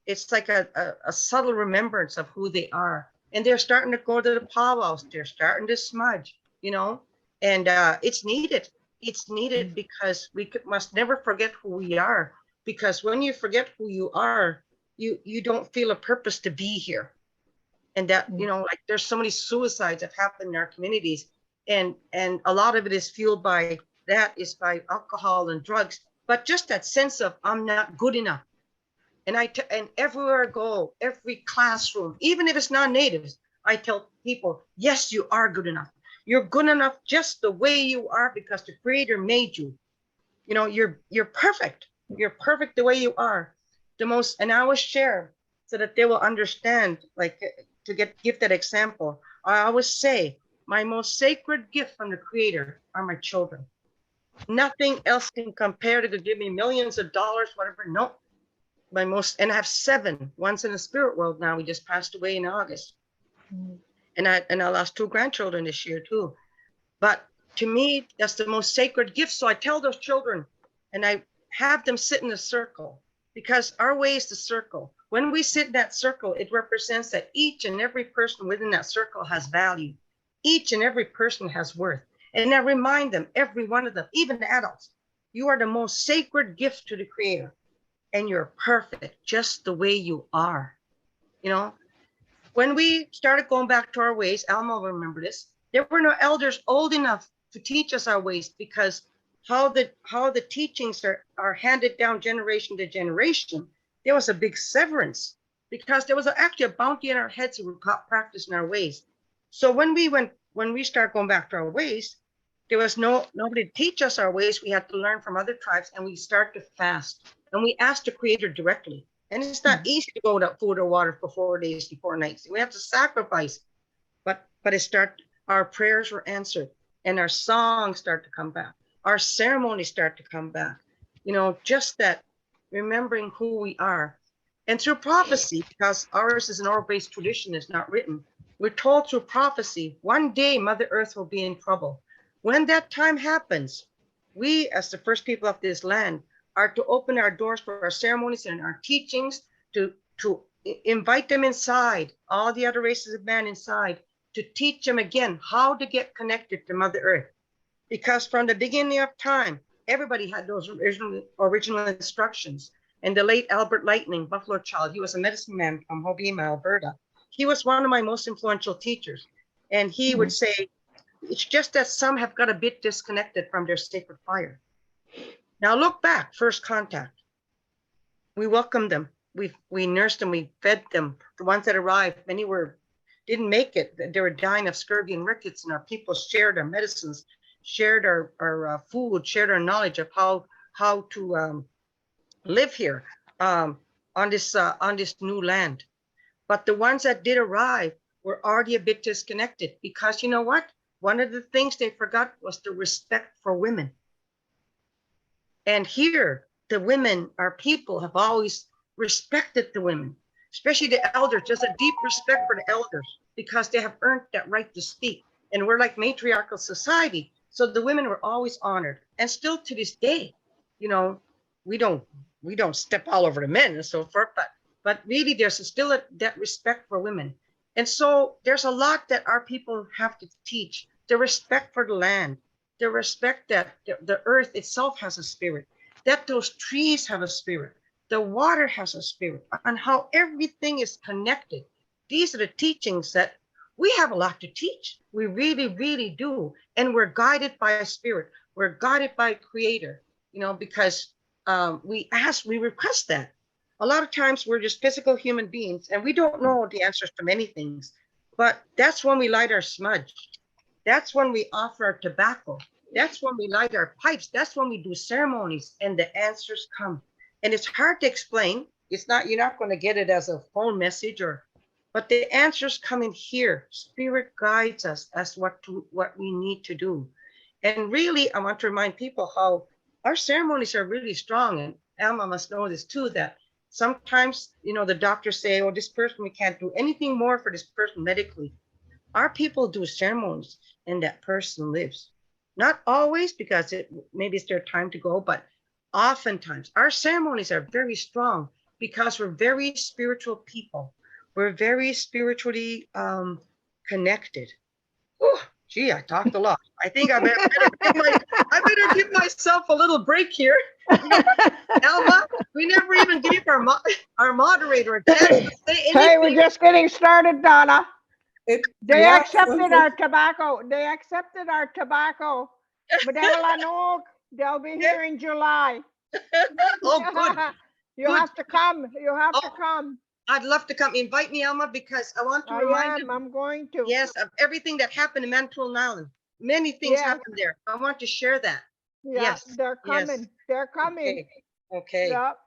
it's like a subtle remembrance of who they are. And they're starting to go to the powwows. They're starting to smudge, and it's needed. It's needed because we must never forget who we are. Because when you forget who you are, you don't feel a purpose to be here. And that, like there's so many suicides that happen in our communities. And a lot of it is fueled by alcohol and drugs, but just that sense of I'm not good enough. And everywhere I go, every classroom, even if it's non-natives, I tell people, yes, you are good enough. You're good enough just the way you are because the Creator made you. You're perfect. You're perfect the way you are. And I always share so that they will understand, like to give that example. I always say, my most sacred gift from the Creator are my children. Nothing else can compare to give me millions of dollars, whatever. No. And I have 7. One's in the spirit world now. We just passed away in August. And I lost 2 grandchildren this year too. But to me, that's the most sacred gift. So I tell those children, and I have them sit in a circle, because our way is the circle. When we sit in that circle, it represents that each and every person within that circle has value. Each and every person has worth. And I remind them, every one of them, even the adults, you are the most sacred gift to the Creator. And you're perfect just the way you are. When we started going back to our ways, Alma will remember this, there were no elders old enough to teach us our ways, because how the teachings are handed down generation to generation, there was a big severance, because there was actually a bounty in our heads who were practicing our ways. So when we start going back to our ways, there was nobody to teach us our ways. We had to learn from other tribes, and we start to fast. And we ask the Creator directly. And it's not easy to go without food or water for 4 days and 4 nights. We have to sacrifice. But our prayers were answered, and our songs start to come back. Our ceremonies start to come back. Just that remembering who we are. And through prophecy, because ours is an oral-based tradition, it's not written, we're told through prophecy, one day Mother Earth will be in trouble. When that time happens, we, as the first people of this land, are to open our doors for our ceremonies and our teachings, to invite them inside, all the other races of man inside, to teach them again how to get connected to Mother Earth. Because from the beginning of time, everybody had those original instructions. And the late Albert Lightning, Buffalo Child, he was a medicine man from Hobbema, Alberta. He was one of my most influential teachers. And he would say, it's just that some have got a bit disconnected from their sacred fire. Now look back, first contact. We welcomed them. We nursed them. We fed them. The ones that arrived, many didn't make it. They were dying of scurvy and rickets, and our people shared our medicines, shared our food, shared our knowledge of how to live here on this new land. But the ones that did arrive were already a bit disconnected, because you know what? One of the things they forgot was the respect for women. And here, the women, our people, have always respected the women. especially the elders. There's a deep respect for the elders because they have earned that right to speak. And we're like matriarchal society. So the women were always honored. And still to this day, you know, we don't step all over the men and so forth, but really there's still that respect for women. And so there's a lot that our people have to teach. The respect for the land, the respect that the earth itself has a spirit, that those trees have a spirit, the water has a spirit, and how everything is connected. These are the teachings that we have a lot to teach. We really, really do. And we're guided by a spirit. We're guided by a creator, you know, because we request that. A lot of times we're just physical human beings and we don't know the answers to many things. But that's when we light our smudge. That's when we offer our tobacco. That's when we light our pipes. That's when we do ceremonies and the answers come. And it's hard to explain. It's not, you're not going to get it as a phone message but the answers come in here. Spirit guides us as what we need to do. And really, I want to remind people how our ceremonies are really strong. And Alma must know this too, that sometimes, you know, the doctors say, oh, this person, we can't do anything more for this person medically. Our people do ceremonies and that person lives. Not always, because maybe it's their time to go, but oftentimes our ceremonies are very strong because we're very spiritual people. We're very spiritually connected. Oh, gee, I talked a lot. I think I better give myself a little break here. Alma, we never even gave our moderator a chance to say anything.
Hey, we're just getting started, Donna. They
Yeah,
accepted our tobacco. They accepted our tobacco. They'll be here in July.
Oh, good.
You have to come. You have to come.
I'd love to come. Invite me, Alma, because I want to remind you.
I'm going to.
Yes, of everything that happened in Manitoulin Island. Many things happened there. I want to share that.
Yeah, yes, they're coming. Yes. They're coming.
Okay. Yep.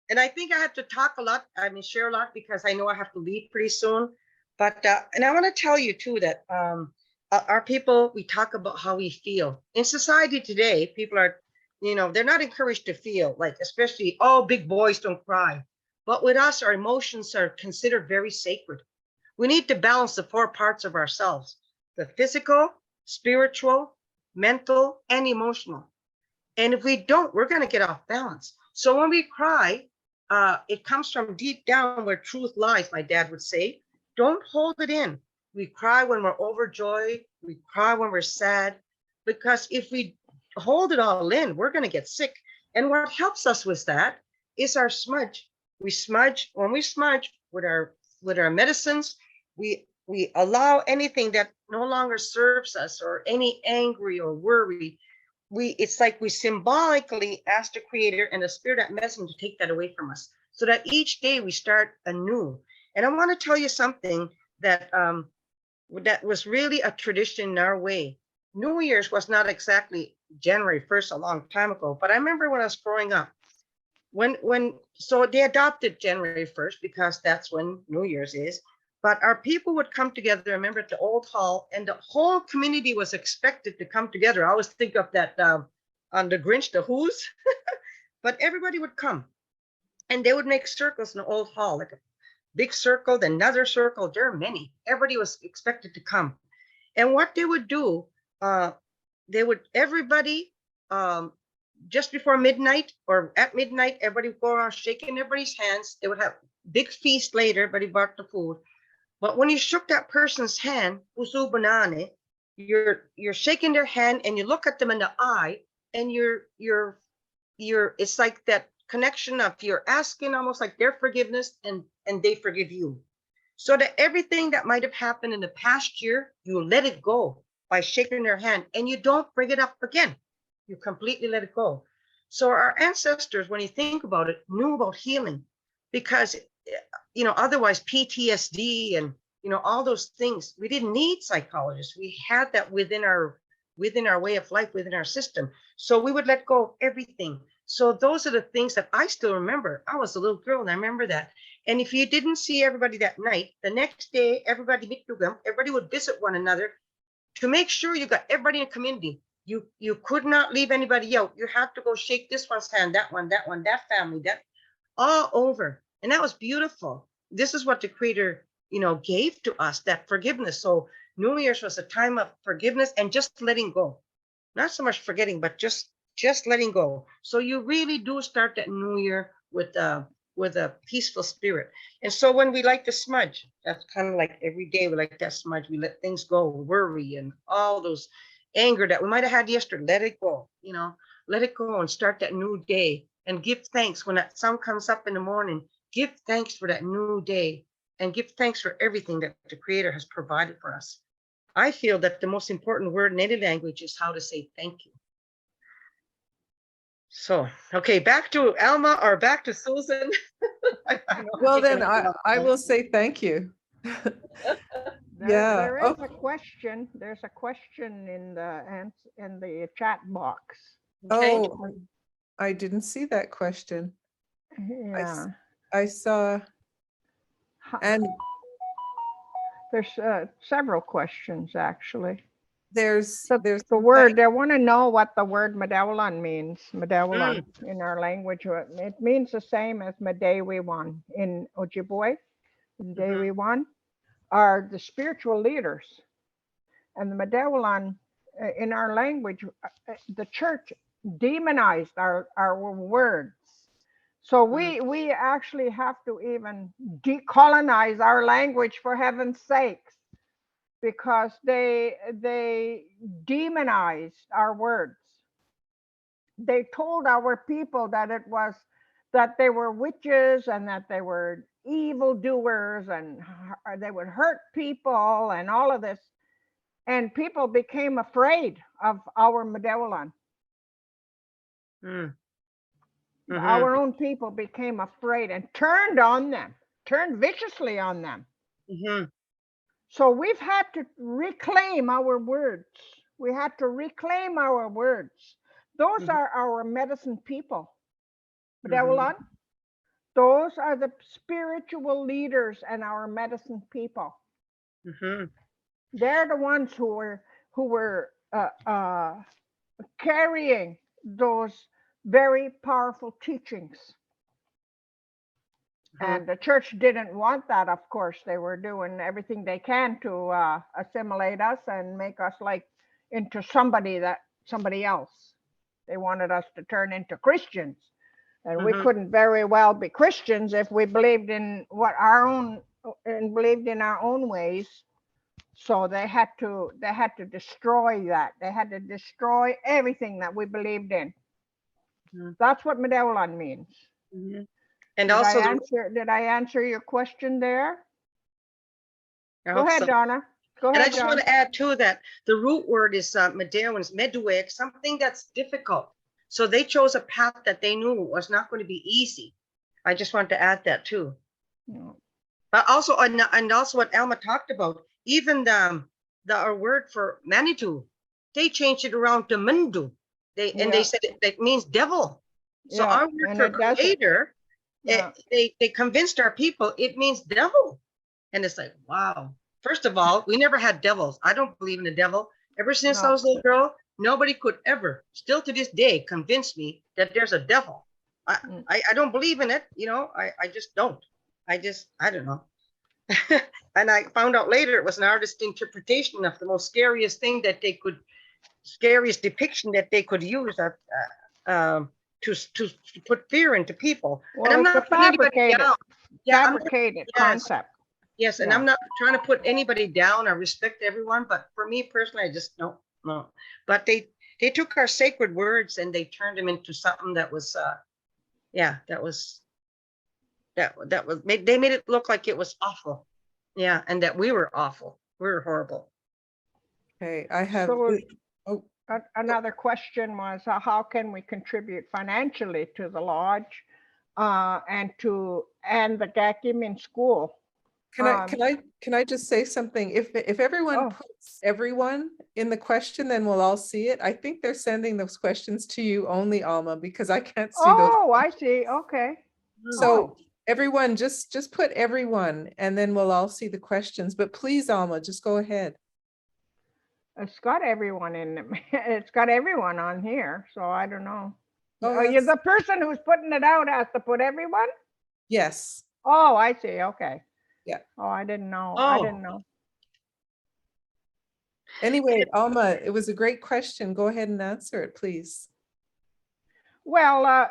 And I think I have to talk a lot. I mean, share a lot because I know I have to leave pretty soon. But and I want to tell you too that our people, we talk about how we feel in society today. People are, you know, they're not encouraged to feel, like, especially, oh, big boys don't cry. But with us, our emotions are considered very sacred. We need to balance the 4 parts of ourselves: the physical, spiritual, mental, and emotional. And if we don't, we're going to get off balance. So when we cry, it comes from deep down where truth lies, my dad would say. Don't hold it in. We cry when we're overjoyed. We cry when we're sad. Because if we hold it all in, we're going to get sick. And what helps us with that is our smudge. We smudge. When we smudge with our medicines, we allow anything that no longer serves us, or any angry or worry. It's like we symbolically ask the creator and the spirit at medicine to take that away from us, so that each day we start anew. And I want to tell you something that that was really a tradition in our way. New Year's was not exactly January 1st a long time ago, but I remember when I was growing up, so they adopted January 1st because that's when New Year's is. But our people would come together, I remember, at the old hall, and the whole community was expected to come together. I always think of that on the Grinch, the Who's, but everybody would come and they would make circles in the old hall, like a big circle, then another circle. There are many. Everybody was expected to come. And what they would do, everybody, just before midnight or at midnight, everybody would go around shaking everybody's hands. They would have big feast later, everybody brought the food. But when you shook that person's hand, usu banane, you're shaking their hand and you look at them in the eye, and you're it's like that connection of you're asking almost like their forgiveness, and they forgive you. So that everything that might have happened in the past year, you let it go by shaking their hand, and you don't bring it up again. You completely let it go. So our ancestors, when you think about it, knew about healing, because, you know, otherwise PTSD and, you know, all those things, we didn't need psychologists. We had that within our way of life, within our system. So we would let go of everything. So those are the things that I still remember. I was a little girl and I remember that. And if you didn't see everybody that night, the next day, everybody would visit one another to make sure you got everybody in the community. You could not leave anybody out. You have to go shake this one's hand, that one, that family, that all over. And that was beautiful. this is what the Creator, gave to us, that forgiveness. So New Year's was a time of forgiveness and just letting go. Not so much forgetting, but just letting go. So you really do start that new year with a peaceful spirit. And so when we like to smudge, that's kind of like every day we like that smudge. We let things go, worry and all those anger that we might have had yesterday. Let it go, let it go and start that new day and give thanks when that sun comes up in the morning. Give thanks for that new day and give thanks for everything that the Creator has provided for us. I feel that the most important word in any language is how to say thank you. So, okay, back to Alma or back to Susan.
Well, then I will say thank you. Yeah.
There is a question. There's a question in the chat box.
Okay.
Oh, I didn't see that question.
Yeah.
I saw, and
there's several questions actually.
there's
The word, they want to know what the word Medawalan means. Medawalan in our language, it means the same as Medewiwan in Ojibwe. Medewiwan are the spiritual leaders, and the Medawalan in our language, the church demonized our words. So we actually have to even decolonize our language, for heaven's sakes, because they demonized our words. They told our people that they were witches and that they were evildoers and they would hurt people and all of this. And people became afraid of our Medawalan. Our own people became afraid and turned on them, turned viciously on them. So we've had to reclaim our words. We had to reclaim our words. Those are our medicine people. Medawalan, those are the spiritual leaders and our medicine people. They're the ones who were carrying those very powerful teachings. And the church didn't want that, of course. They were doing everything they can to assimilate us and make us like into somebody else. They wanted us to turn into Christians. And we couldn't very well be Christians if we believed in believed in our own ways. So they had to destroy that. They had to destroy everything that we believed in. That's what Medawalan means. And did I answer your question there? Go ahead, Donna. Go ahead.
And I just want to add too that the root word is Medawan's, Medweg, something that's difficult. So they chose a path that they knew was not going to be easy. I just want to add that too. But also, and also what Alma talked about, even our word for Manitou, they changed it around to Mundu. They said it means devil. So our word for creator, they convinced our people it means devil. And it's like, wow. First of all, we never had devils. I don't believe in the devil. Ever since I was a little girl, nobody could ever, still to this day, convince me that there's a devil. I don't believe in it. I just don't. I don't know. And I found out later it was an artist's interpretation of the most scariest thing that they could, scariest depiction that they could use to put fear into people.
Well,
and I'm not
fabricated concept.
Yes, and I'm not trying to put anybody down. I respect everyone, but for me personally, I just don't know. But they took our sacred words and they turned them into something that was, they made it look like it was awful. Yeah, and that we were awful. We were horrible.
Okay, I have.
So, another question was, how can we contribute financially to the lodge and the Gakim in school?
Can I just say something? If everyone puts everyone in the question, then we'll all see it. I think they're sending those questions to you only, Alma, because I can't see those.
Oh, I see. Okay.
So everyone, just put everyone, and then we'll all see the questions. But please, Alma, just go ahead.
It's got everyone in. It's got everyone on here, so I don't know.
Oh,
the person who's putting it out has to put everyone?
Yes.
Oh, I see. Okay.
Yeah.
Oh, I didn't know. I
Oh,
didn't know.
Anyway, Alma, it was a great question. Go ahead and answer it, please.
Well,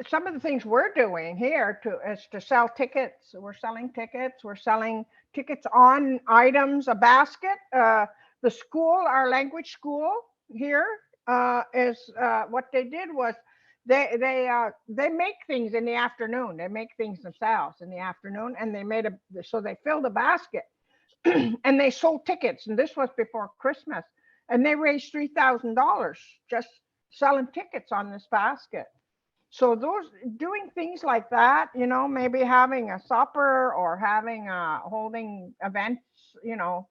some of the things we're doing here is to sell tickets. We're selling tickets. We're selling tickets on items, a basket. The school, our language school here, is what they did was they make things in the afternoon. They make things themselves in the afternoon, and so they filled a basket and they sold tickets. And this was before Christmas, and they raised $3,000 just selling tickets on this basket. So those doing things like that, maybe having a supper or having holding events,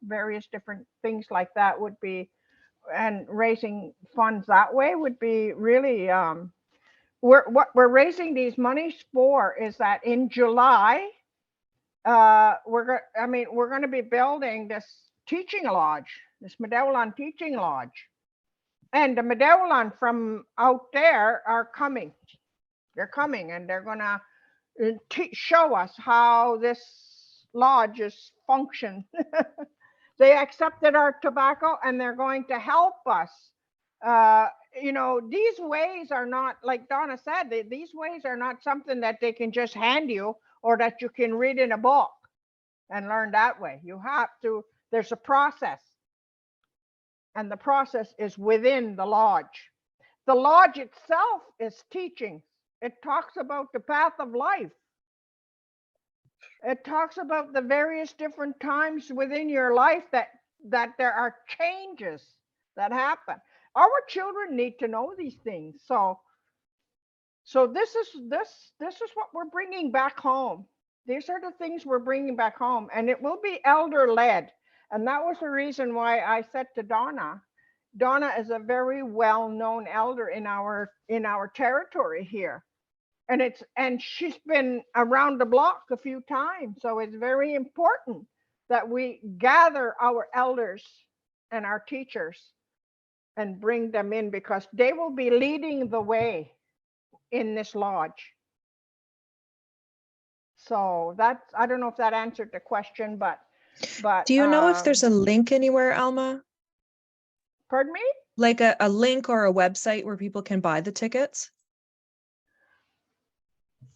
various different things like that would be, and raising funds that way would be really. What we're raising these monies for is that in July, we're going to be building this teaching lodge, this Medellin teaching lodge. And the Medellin from out there are coming. They're coming, and they're going to show us how this lodge is function. They accepted our tobacco, and they're going to help us. These ways are not, like Donna said, these ways are not something that they can just hand you or that you can read in a book and learn that way. You have to, there's a process. And the process is within the lodge. The lodge itself is teaching. It talks about the path of life. It talks about the various different times within your life that there are changes that happen. Our children need to know these things. So this is what we're bringing back home. These are the things we're bringing back home, and it will be elder led. And that was the reason why I said to Donna is a very well-known elder in our territory here. And she's been around the block a few times. So it's very important that we gather our elders and our teachers and bring them in, because they will be leading the way in this lodge. So I don't know if that answered the question, but
do you know if there's a link anywhere, Alma?
Pardon me?
Like a link or a website where people can buy the tickets?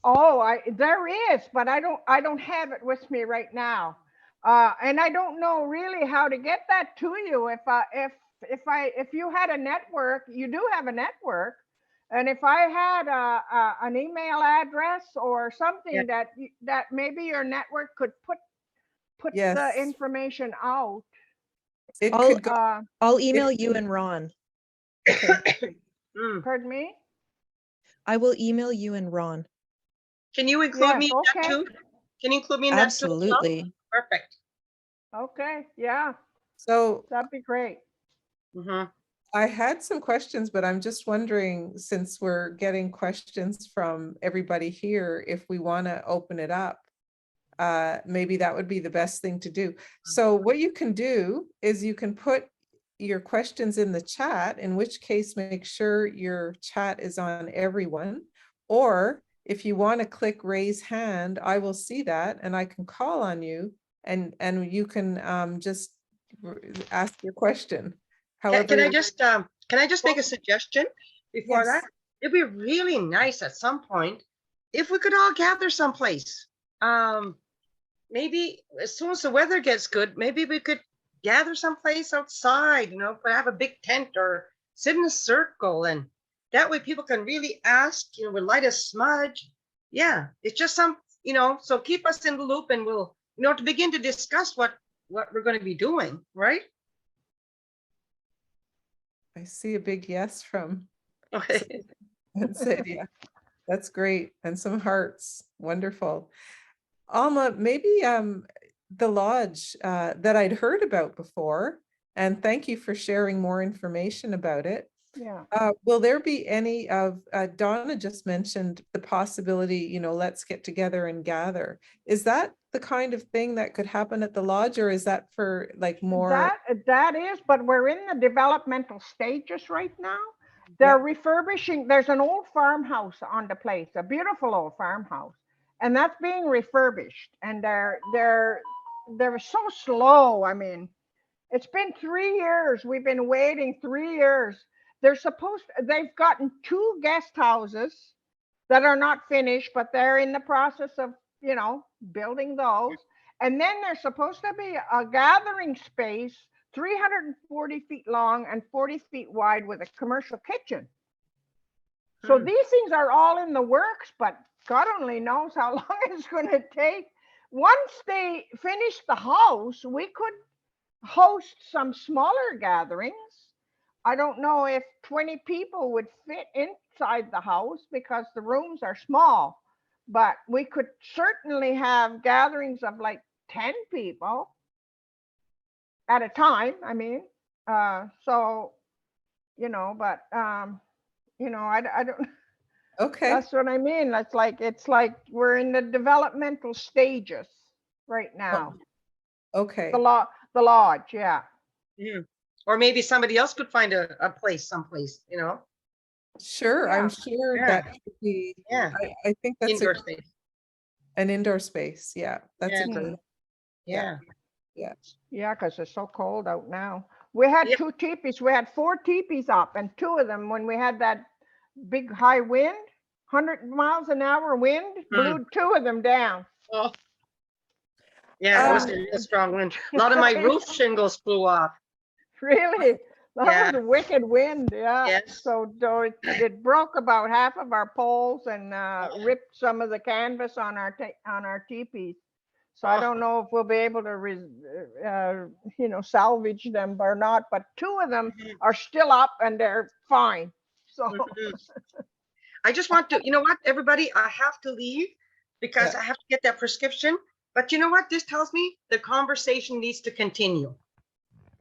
Oh, there is, but I don't have it with me right now. And I don't know really how to get that to you. If you had a network, you do have a network. And if I had an email address or something that maybe your network could put
Yes.
the information out.
It
I'll,
could go.
I'll email you and Ron.
Okay.
Pardon me?
I will email you and Ron.
can you include me in that
Okay.
too? Can you include me in that too? as well?
Absolutely.
Perfect.
Okay. Yeah,
So
that'd be great.
Mhm.
I had some questions, but I'm just wondering, since we're getting questions from everybody here, if we want to open it up, maybe that would be the best thing to do. So what you can do is you can put your questions in the chat, in which case make sure your chat is on everyone. Or if you want to click raise hand, I will see that and I can call on you, and you can just ask your question. However,
Can I just make a suggestion before
Yes.
that? It'd be really nice at some point if we could all gather someplace. Maybe as soon as the weather gets good, maybe we could gather someplace outside, but have a big tent or sit in a circle, and that way people can really ask, we'll light a smudge. Yeah, it's just so keep us in the loop, and we'll, to begin to discuss what we're going to be doing, right?
I see a big yes from
Okay.
and said, yeah, that's great. And some hearts. Wonderful. Alma, maybe the lodge that I'd heard about before, and thank you for sharing more information about it.
Yeah.
Will there be any of, Donna just mentioned the possibility, let's get together and gather. Is that the kind of thing that could happen at the lodge, or is that for like more?
That is, but we're in the developmental stages right now. They're refurbishing. There's an old farmhouse on the place, a beautiful old farmhouse, and that's being refurbished, and they're so slow. I mean, it's been 3 years. We've been waiting 3 years. They've gotten 2 guest houses that are not finished, but they're in the process of, building those. And then there's supposed to be a gathering space, 340 feet long and 40 feet wide, with a commercial kitchen. So these things are all in the works, but God only knows how long it's going to take. Once they finish the house, we could host some smaller gatherings. I don't know if 20 people would fit inside the house because the rooms are small, but we could certainly have gatherings of like 10 people at a time. I mean, so, but, I don't,
Okay,
that's what I mean. It's like we're in the developmental stages right now.
okay.
The lodge, yeah.
Mhm. Or maybe somebody else could find a place someplace,
Sure, I'm
Yeah.
sure
Yeah.
that could be,
Yeah.
I think that's
Indoor space.
an indoor space. Yeah, that's a
Yeah.
great.
Yeah.
Yeah, because it's so cold out now. We had
Yep.
2 teepees. We had 4 teepees up, and 2 of them, when we had that big high wind, 100 miles an hour wind, blew 2 of them down.
Oh. Yeah, it was
Um,
a real strong wind. A lot of my roof shingles flew off.
Really? That
Yeah.
was a wicked wind, yeah.
Yes.
So it broke about half of our poles and ripped some of the canvas on our teepees. So I
Oh.
don't know if we'll be able to, salvage them or not. But 2 of them
Mhm.
are still up and they're fine. So
Mhm. I just want to, you know what, everybody, I have to leave because
Yeah.
I have to get that prescription. But you know what? This tells me the conversation needs to continue,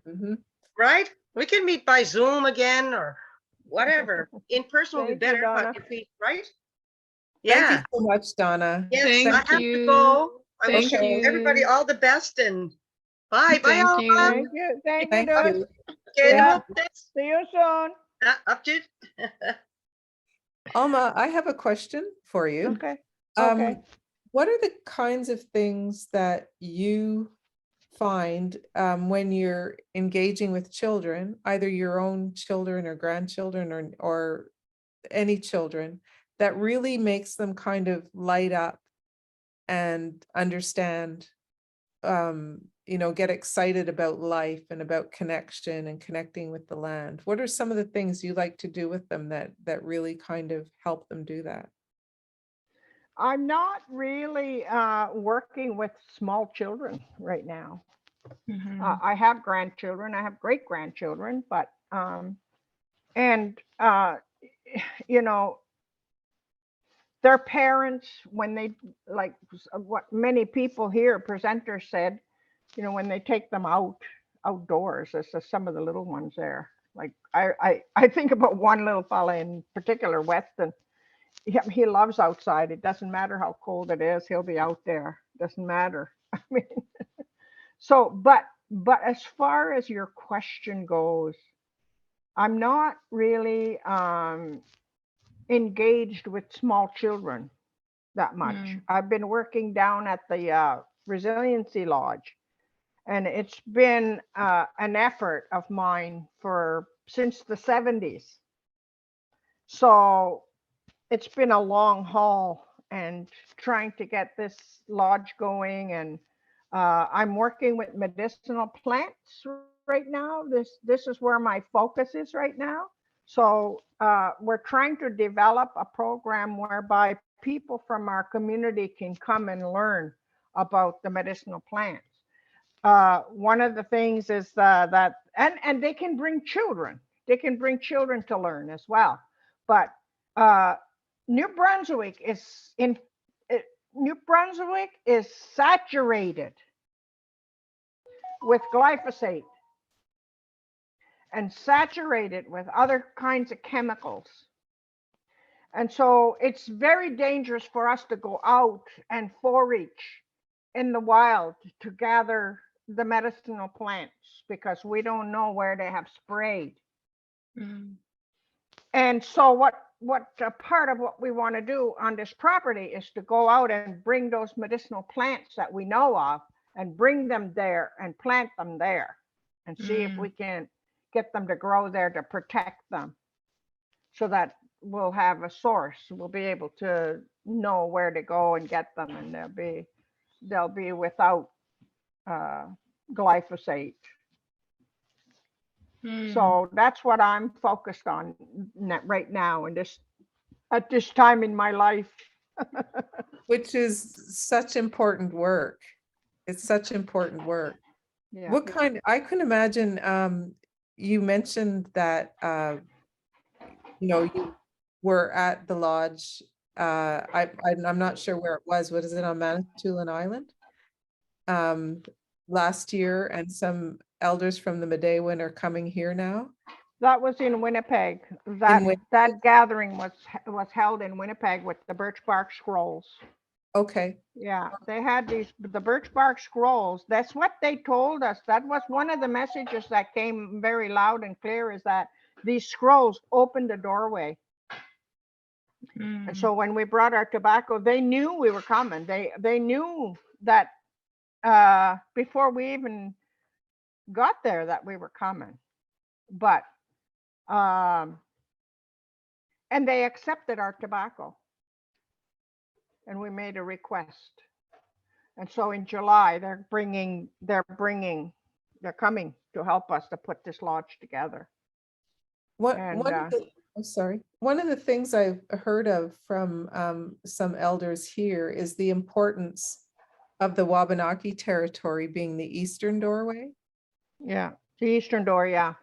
mhm.
right? We can meet by Zoom again or whatever. In person will be
Thank you,
better,
Donna.
but if we, right?
Thank you
Yeah.
so much, Donna.
Yes,
Thank
I have to
you.
go. I wish
Thank
everybody
you.
all the best and bye. Bye,
Thank
Alma.
you.
Thank you. Thank you,
Thank
Doug.
you.
Okay,
Yeah.
well, that's
See you soon.
up to
Alma, I have a question for you.
Okay.
Um,
Okay.
What are the kinds of things that you find when you're engaging with children, either your own children or grandchildren or any children, that really makes them kind of light up and understand, get excited about life and about connection and connecting with the land? What are some of the things you like to do with them that really kind of help them do that?
I'm not really working with small children right now.
Mhm.
I have grandchildren, I have great grandchildren, but and their parents, when they, like what many people here, presenters said, when they take them outdoors, as some of the little ones there. Like I think about one little fella in particular, Weston. He loves outside. It doesn't matter how cold it is. He'll be out there. Doesn't matter. I mean, so, but as far as your question goes, I'm not really engaged with small children that much.
Mm.
I've been working down at the Resiliency Lodge, and it's been an effort of mine since the 70s. So it's been a long haul and trying to get this lodge going, and I'm working with medicinal plants right now. This is where my focus is right now. So we're trying to develop a program whereby people from our community can come and learn about the medicinal plants. One of the things is that, and they can bring children. They can bring children to learn as well. But New Brunswick is saturated with glyphosate and saturated with other kinds of chemicals. And so it's very dangerous for us to go out and forage in the wild to gather the medicinal plants because we don't know where they have sprayed.
Mm.
And so what a part of what we want to do on this property is to go out and bring those medicinal plants that we know of and bring them there and plant them there and see if we can get them to grow there to protect them, so that we'll have a source. We'll be able to know where to go and get them, and they'll be without glyphosate. So that's what I'm focused on right now, and at this time in my life.
Which is such important work. It's such important work.
Yeah.
What kind, I can imagine, you mentioned that, you were at the lodge. I'm not sure where it was. What is it, on Manitoulin Island? Last year, and some elders from the Medewan are coming here now.
That was in Winnipeg. That gathering was held in Winnipeg with the birch bark scrolls.
Okay.
Yeah, they had the birch bark scrolls. That's what they told us. That was one of the messages that came very loud and clear, is that these scrolls opened the doorway. And so when we brought our tobacco, they knew we were coming. They knew that before we even got there that we were coming. But and they accepted our tobacco, and we made a request. And so in July, they're coming to help us to put this lodge together.
One of the things I've heard of from some elders here is the importance of the Wabanaki territory being the eastern doorway.
Yeah, the eastern door, yeah.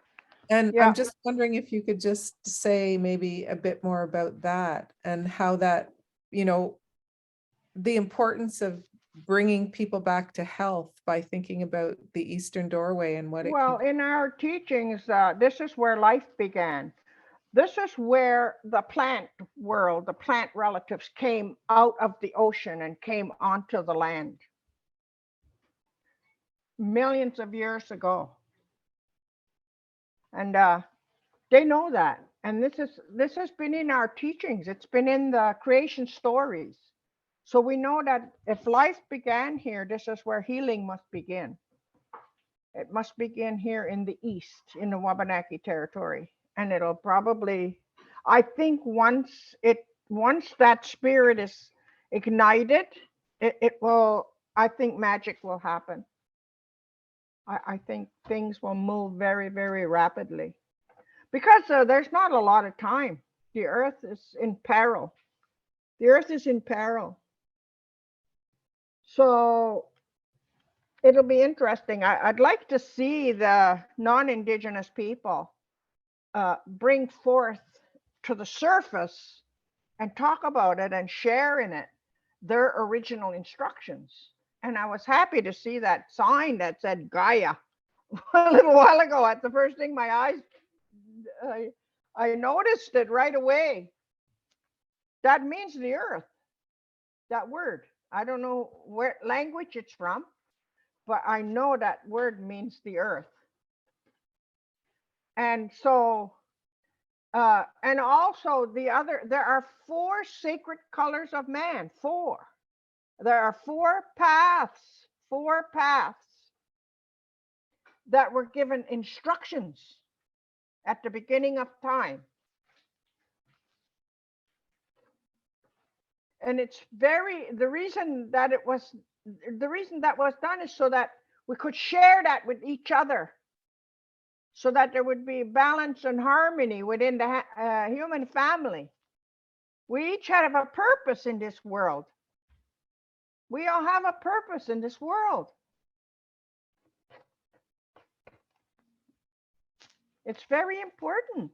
And
Yeah.
I'm just wondering if you could just say maybe a bit more about that, and how that, the importance of bringing people back to health by thinking about the eastern doorway and what it
Well, in our teachings, this is where life began. This is where the plant world, the plant relatives, came out of the ocean and came onto the land millions of years ago. And they know that. And this has been in our teachings. It's been in the creation stories. So we know that if life began here, this is where healing must begin. It must begin here in the east, in the Wabanaki territory. And it'll probably, I think once that spirit is ignited, it will, I think magic will happen. I think things will move very, very rapidly, because there's not a lot of time. The earth is in peril. The earth is in peril. So it'll be interesting. I'd like to see the non-Indigenous people bring forth to the surface and talk about it and share in it their original instructions. And I was happy to see that sign that said Gaia a little while ago. That's the first thing my eyes, I noticed it right away. That means the earth, that word. I don't know what language it's from, but I know that word means the earth. And so, and also there are 4 sacred colors of man, 4. There are 4 paths that were given instructions at the beginning of time. And it's the reason that was done is so that we could share that with each other, so that there would be balance and harmony within the human family. We each have a purpose in this world. We all have a purpose in this world. It's very important.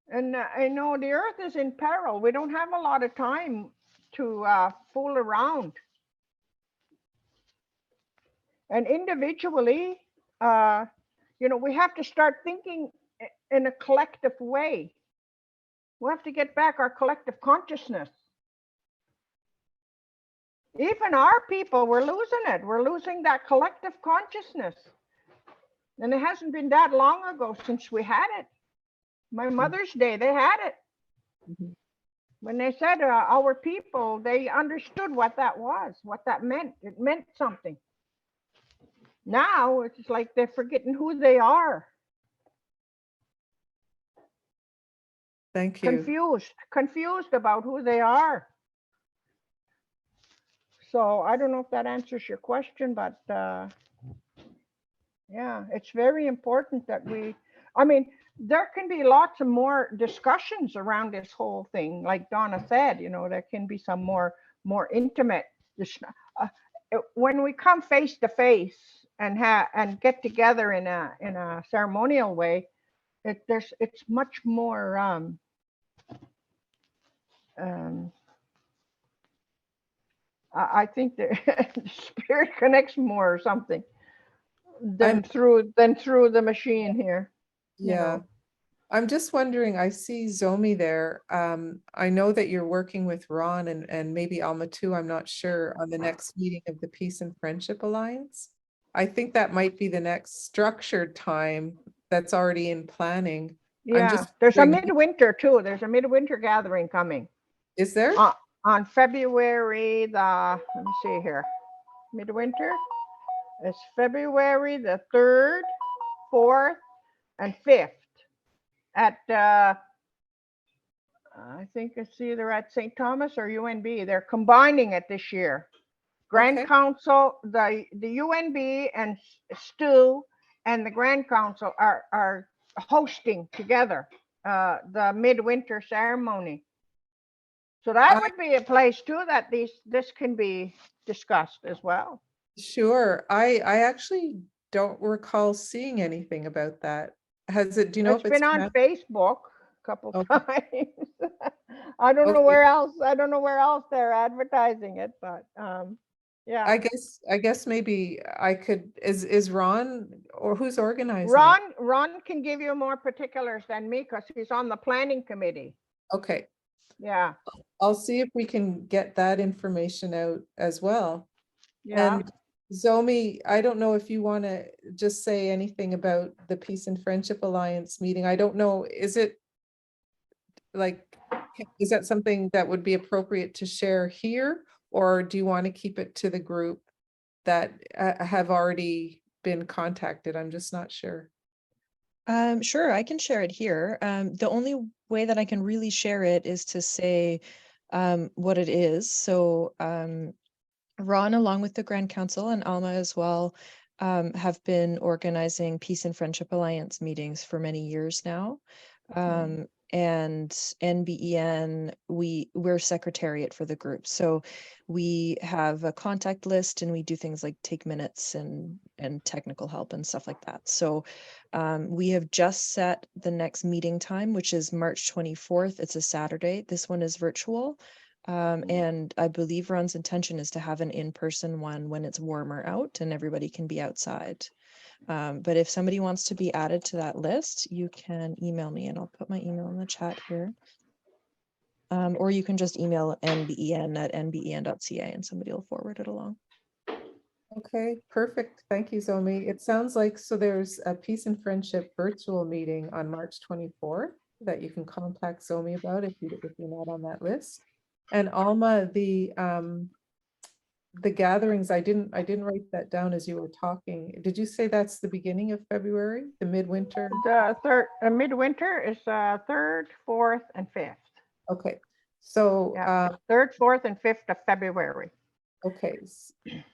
And I know the earth is in peril. We don't have a lot of time to fool around. And individually, we have to start thinking in a collective way. We have to get back our collective consciousness. Even our people, we're losing it. We're losing that collective consciousness. And it hasn't been that long ago since we had it. My Mother's Day, they had it.
Mhm.
When they said our people, they understood what that was, what that meant. It meant something. Now it's like they're forgetting who they are.
Thank you.
Confused about who they are. So I don't know if that answers your question, but yeah, it's very important that I mean, there can be lots of more discussions around this whole thing. Like Donna said, there can be some more intimate. When we come face to face and get together in a ceremonial way, it's much more I think the spirit connects more or something than through the machine here.
Yeah. I'm just wondering, I see Zomi there. I know that you're working with Ron and maybe Alma too, I'm not sure, on the next meeting of the Peace and Friendship Alliance. I think that might be the next structured time that's already in planning.
Yeah, there's a midwinter too. There's a midwinter gathering coming.
Is there?
On February let me see here. Midwinter. It's February the 3rd, 4th, and 5th at I think it's either at St. Thomas or UNB. They're combining it this year. Grand Council, the UNB and Stu and the Grand Council are hosting together the midwinter ceremony. So that would be a place too that this can be discussed as well.
Sure. I actually don't recall seeing anything about that. Do you know if
It's been on Facebook a couple times. I don't know where else. I don't know where else they're advertising it, but yeah.
I guess maybe I could, is Ron or who's organizing it?
Ron can give you more particulars than me because he's on the planning committee.
Okay.
Yeah.
I'll see if we can get that information out as well.
Yeah.
And Zomi, I don't know if you want to just say anything about the Peace and Friendship Alliance meeting. I don't know, is that something that would be appropriate to share here? Or do you want to keep it to the group that have already been contacted? I'm just not sure.
Sure, I can share it here. The only way that I can really share it is to say what it is. So Ron, along with the Grand Council and Alma as well, have been organizing Peace and Friendship Alliance meetings for many years now. And NBEN, we're secretariat for the group. So we have a contact list and we do things like take minutes and technical help and stuff like that. So we have just set the next meeting time, which is March 24th. It's a Saturday. This one is virtual. And I believe Ron's intention is to have an in-person one when it's warmer out and everybody can be outside. But if somebody wants to be added to that list, you can email me and I'll put my email in the chat here. Or you can just email nben@nben.ca and somebody will forward it along.
Okay, perfect. Thank you, Zomi. It sounds like, so there's a Peace and Friendship virtual meeting on March 24th that you can contact Zomi about if you're not on that list. And Alma, the gatherings, I didn't write that down as you were talking. Did you say that's the beginning of February, the midwinter?
The midwinter is 3rd, 4th, and 5th.
Okay, so
yeah, 3rd, 4th, and 5th of February.
Okay,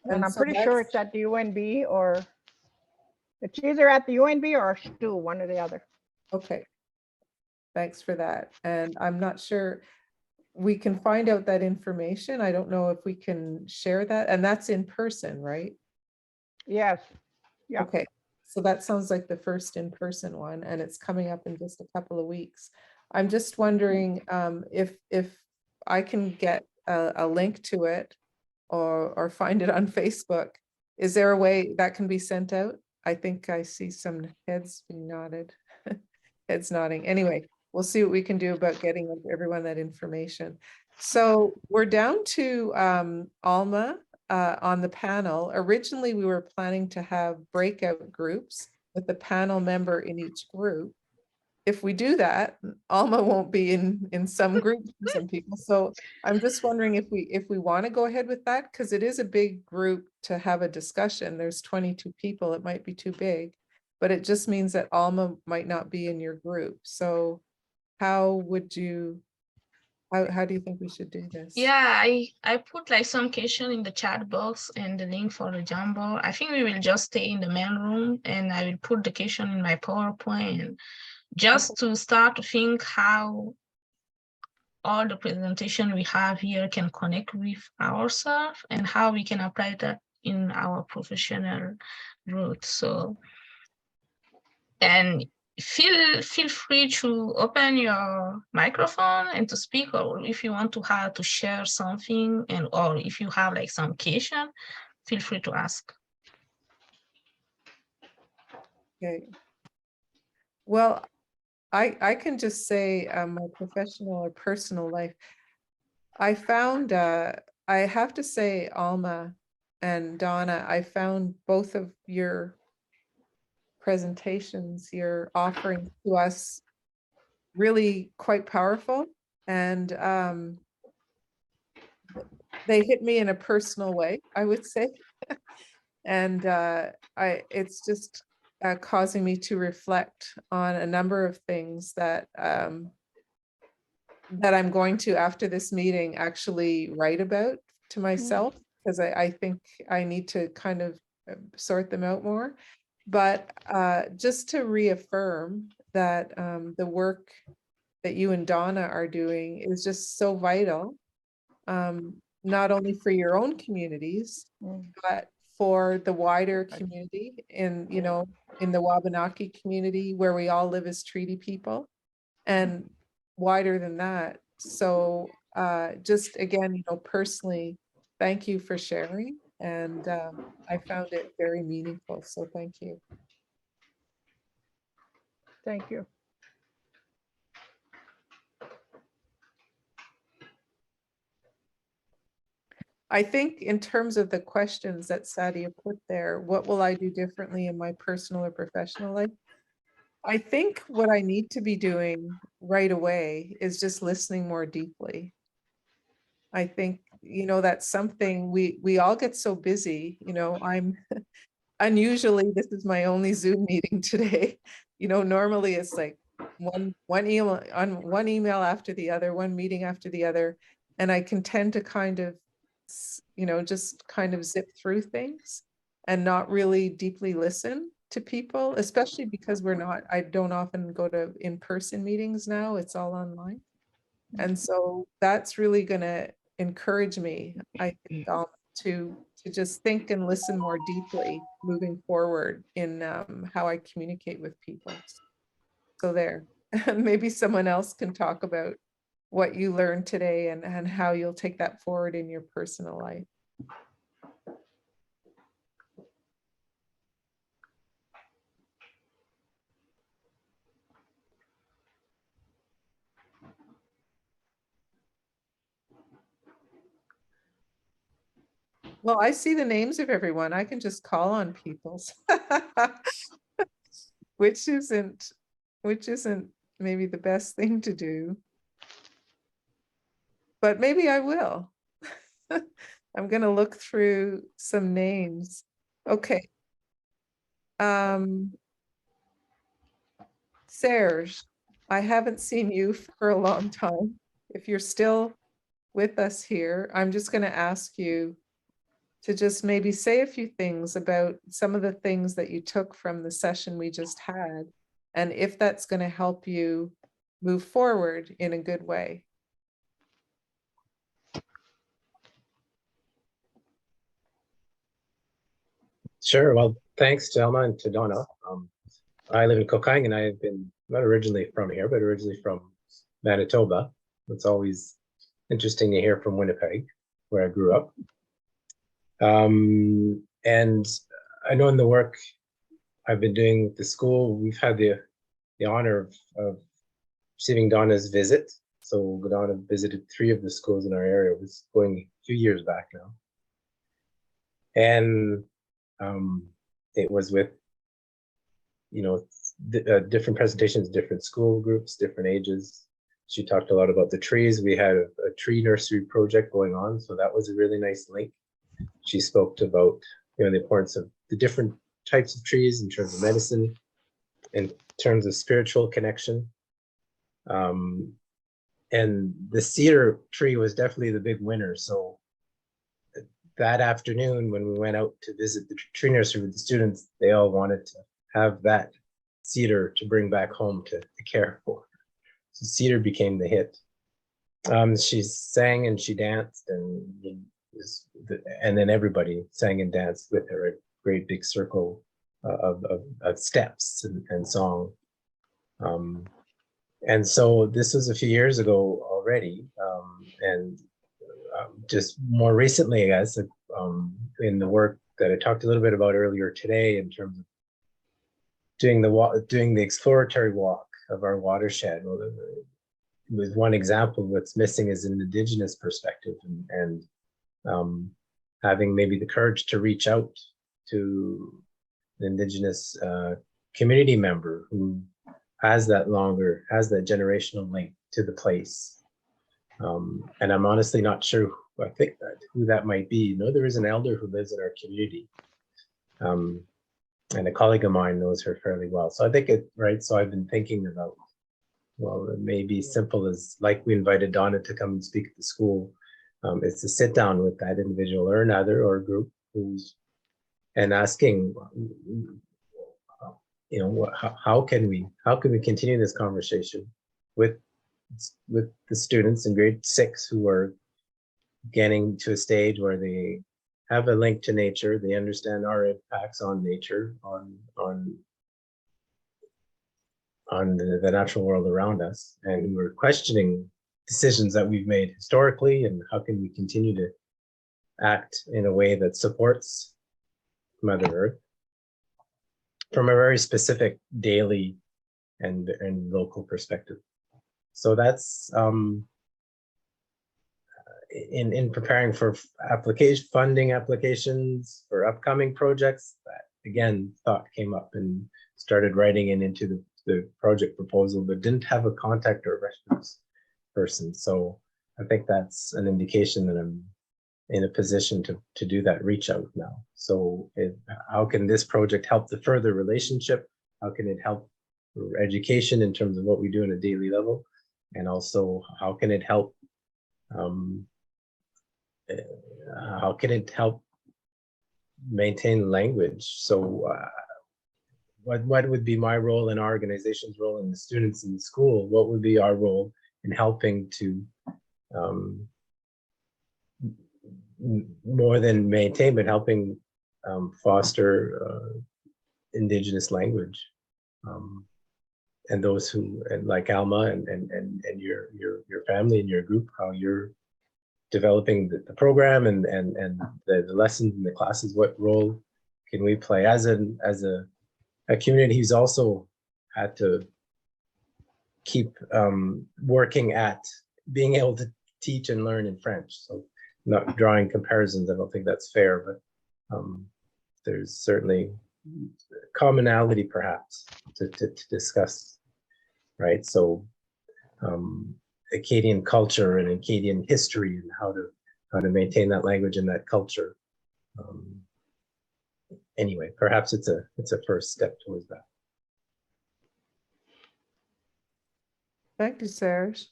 and I'm pretty sure it's at the UNB, or it's either at the UNB or STU, one or the other.
Okay, thanks for that. And I'm not sure we can find out that information. I don't know if we can share that, and that's in person, right?
Yes. Yeah.
Okay, so that sounds like the first in-person one, and it's coming up in just a couple of weeks. I'm just wondering if I can get a link to it or find it on Facebook. Is there a way that can be sent out? I think I see some heads being nodded, heads nodding. Anyway, we'll see what we can do about getting everyone that information. So we're down to Alma on the panel. Originally, we were planning to have breakout groups with a panel member in each group. if we do that, Alma won't be in some groups for some people. So I'm just wondering if we want to go ahead with that, because it is a big group to have a discussion. There's 22 people. It might be too big, but it just means that Alma might not be in your group. So how would you, how do you think we should do this?
Yeah, I put like some question in the chat box and the link for the Jamboard. I think we will just stay in the main room, and I will put the question in my PowerPoint just to start to think how all the presentation we have here can connect with ourselves and how we can apply that in our professional route. So, and feel free to open your microphone and to speak, or if you want to have to share something, and or if you have like some question, feel free to ask.
Okay. Well, I can just say my professional or personal life. I found, I have to say, Alma and Donna, I found both of your presentations, your offering to us, really quite powerful. And they hit me in a personal way, I would say. And it's just causing me to reflect on a number of things that that I'm going to, after this meeting, actually write about to myself, because I think I need to kind of sort them out more. But just to reaffirm that the work that you and Donna are doing is just so vital, not only for your own communities, but for the wider community in, you know, in the Wabanaki community, where we all live as treaty people, and wider than that. So just again, you know, personally, thank you for sharing. And I found it very meaningful. So thank you.
Thank you.
I think in terms of the questions that Sadia put there, what will I do differently in my personal or professional life? I think what I need to be doing right away is just listening more deeply. I think, you know, that's something we all get so busy, you know. I'm unusually, this is my only Zoom meeting today. You know, normally it's like one email after the other, one meeting after the other. And I can tend to kind of, you know, just kind of zip through things and not really deeply listen to people, especially because I don't often go to in-person meetings now, it's all online. And so that's really gonna encourage me, I think, to just think and listen more deeply moving forward in how I communicate with people. So there, maybe someone else can talk about what you learned today and how you'll take that forward in your personal life. Well, I see the names of everyone. I can just call on people. which isn't maybe the best thing to do. But maybe I will. I'm going to look through some names. Okay. Serge, I haven't seen you for a long time. If you're still with us here, I'm just going to ask you to just maybe say a few things about some of the things that you took from the session we just had, and if that's going to help you move forward in a good way.
Sure. Well, thanks to Alma and to Donna. I live in Kokang, and I've been not originally from here, but originally from Manitoba. It's always interesting to hear from Winnipeg, where I grew up. And I know in the work I've been doing with the school, we've had the honor of receiving Donna's visit. So Donna visited 3 of the schools in our area. It was going a few years back now. And it was with, you know, different presentations, different school groups, different ages. She talked a lot about the trees. We had a tree nursery project going on, so that was a really nice link. She spoke about, you know, the importance of the different types of trees in terms of medicine, in terms of spiritual connection. And the cedar tree was definitely the big winner. So that afternoon, when we went out to visit the tree nursery with the students, they all wanted to have that cedar to bring back home to care for. So cedar became the hit. She sang and she danced, and then everybody sang and danced with her, a great big circle of steps and song. And so this was a few years ago already, and just more recently, I guess, in the work that I talked a little bit about earlier today, in terms of doing the exploratory walk of our watershed. Well, with one example, what's missing is an Indigenous perspective, and having maybe the courage to reach out to an Indigenous community member who has that generational link to the place. And I'm honestly not sure who that might be. You know, there is an elder who lives in our community. And a colleague of mine knows her fairly well. So I think so I've been thinking about, well, it may be simple as, like we invited Donna to come and speak at the school, is to sit down with that individual or another or a group and asking, you know, how can we continue this conversation with the students in grade 6 who are getting to a stage where they have a link to nature, they understand our impacts on nature, on the natural world around us, and who are questioning decisions that we've made historically, and how can we continue to act in a way that supports Mother Earth from a very specific daily and local perspective. So that's in preparing for funding applications for upcoming projects, that again thought came up, and started writing it into the project proposal, but didn't have a contact or a reference person. So I think that's an indication that I'm in a position to do that reach out now. So how can this project help the further relationship? How can it help education in terms of what we do on a daily level? And also, how can it help maintain language? So what would be my role and our organization's role, and the students in the school? What would be our role in helping to more than maintain, but helping foster Indigenous language, and those who, and like Alma and your family and your group, how you're developing the program and the lessons in the classes. What role can we play as a community who's also had to keep working at being able to teach and learn in French? So, not drawing comparisons, I don't think that's fair, but there's certainly commonality perhaps to discuss, right? So Acadian culture and Acadian history, and how to maintain that language and that culture. Anyway, perhaps it's a first step towards that.
Thank you, Serge.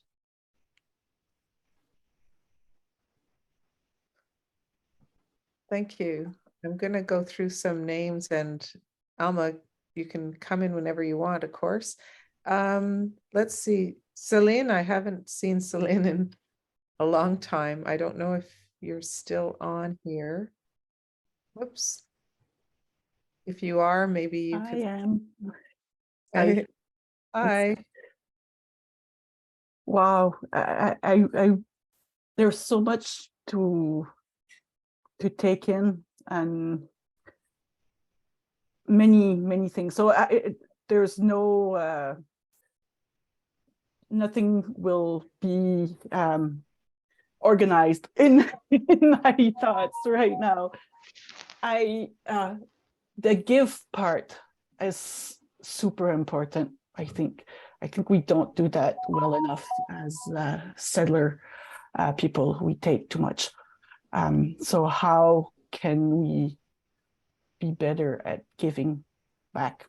Thank you. I'm going to go through some names, and Alma, you can come in whenever you want, of course. Let's see. Celine, I haven't seen Celine in a long time. I don't know if you're still on here. Whoops. If you are, maybe you could.
I am.
Hi.
Wow. I there's so much to take in, and many things. So there's no nothing will be organized in my thoughts right now. The give part is super important, I think. I think we don't do that well enough as settler people. We take too much. So how can we be better at giving back?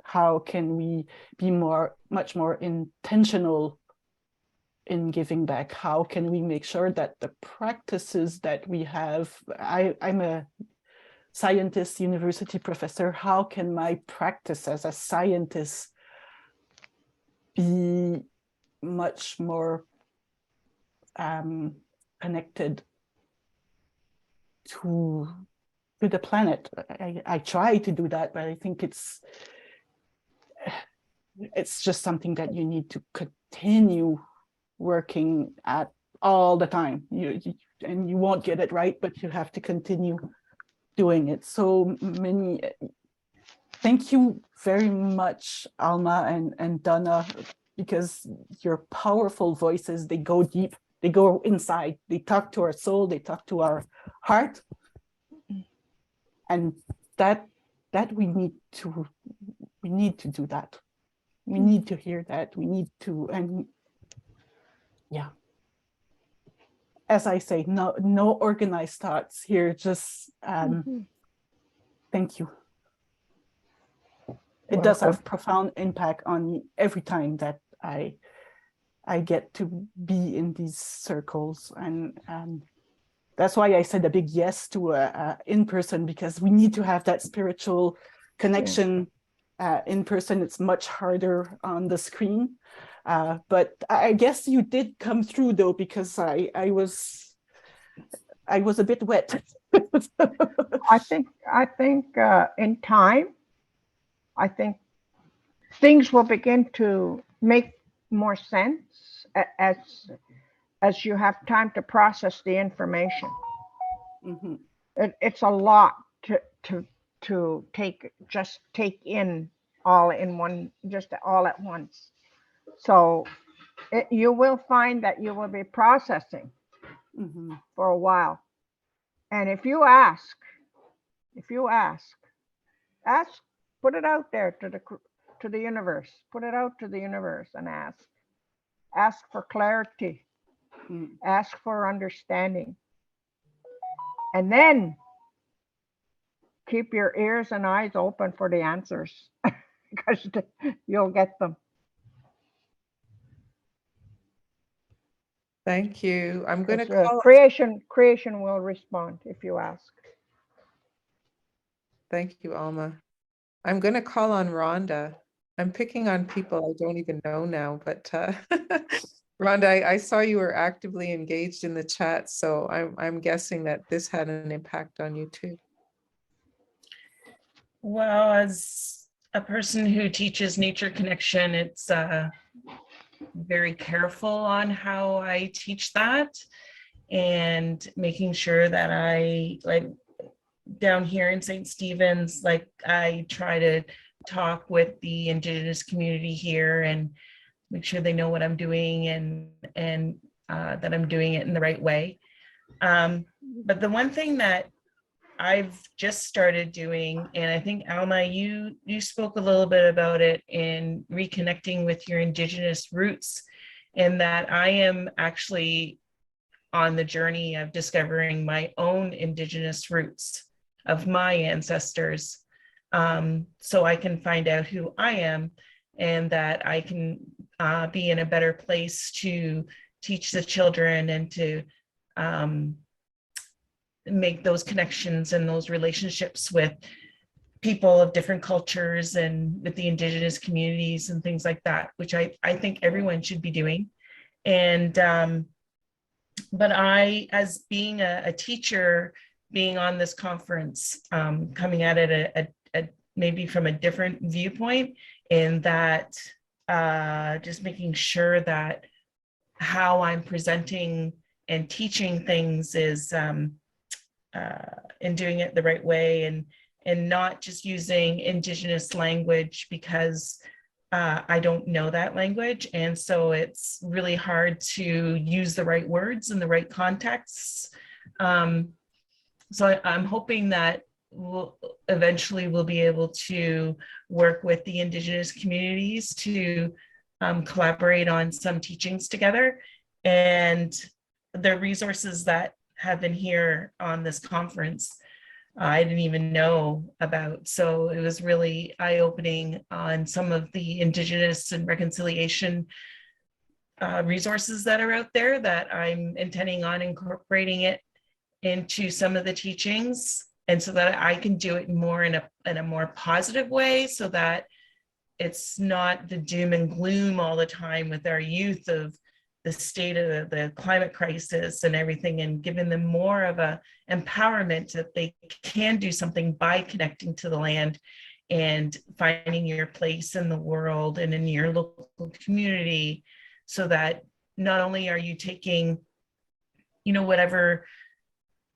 How can we be much more intentional in giving back? How can we make sure that the practices that we have, I'm a scientist, university professor, how can my practice as a scientist be much more connected to the planet? I try to do that, but I think it's just something that you need to continue working at all the time. And you won't get it right, but you have to continue doing it. So many. Thank you very much, Alma and Donna, because your powerful voices, they go deep, they go inside, they talk to our soul, they talk to our heart. And that we need to do that. We need to hear that. We need to, and yeah. As I say, no organized thoughts here, just thank you. It does have profound impact on me every time that I get to be in these circles, and that's why I said a big yes to in person, because we need to have that spiritual connection. In person, it's much harder on the screen, but I guess you did come through though, because I was a bit wet.
I think in time, I think things will begin to make more sense as you have time to process the information.
Mm-hmm.
It's a lot to take in all at once. So you will find that you will be processing for a while. And if you ask, put it out there to the universe, put it out to the universe and ask for clarity, ask for understanding. And then keep your ears and eyes open for the answers, because you'll get them.
Thank you. I'm going to call.
Creation will respond if you ask.
Thank you, Alma. I'm going to call on Rhonda. I'm picking on people I don't even know now, but Rhonda, I saw you were actively engaged in the chat, so I'm guessing that this had an impact on you too.
Well, as a person who teaches nature connection, it's very careful on how I teach that, and making sure that I, like down here in St. Stephen's, like I try to talk with the Indigenous community here and make sure they know what I'm doing, and that I'm doing it in the right way. But the one thing that I've just started doing, and I think Alma, you spoke a little bit about it in reconnecting with your Indigenous roots, in that I am actually on the journey of discovering my own Indigenous roots of my ancestors, so I can find out who I am, and that I can be in a better place to teach the children and to make those connections and those relationships with people of different cultures and with the Indigenous communities and things like that, which I think everyone should be doing. And but I, as being a teacher, being on this conference, coming at it maybe from a different viewpoint, in that just making sure that how I'm presenting and teaching things is and doing it the right way, and not just using Indigenous language because I don't know that language. And so it's really hard to use the right words in the right contexts. So I'm hoping that will eventually we'll be able to work with the Indigenous communities to collaborate on some teachings together. And the resources that have been here on this conference, I didn't even know about. So it was really eye-opening on some of the Indigenous and reconciliation resources that are out there, that I'm intending on incorporating it into some of the teachings, and so that I can do it more in a more positive way, so that it's not the doom and gloom all the time with our youth of the state of the climate crisis and everything, and giving them more of a empowerment that they can do something by connecting to the land and finding your place in the world and in your local community, so that not only are you taking, you know, whatever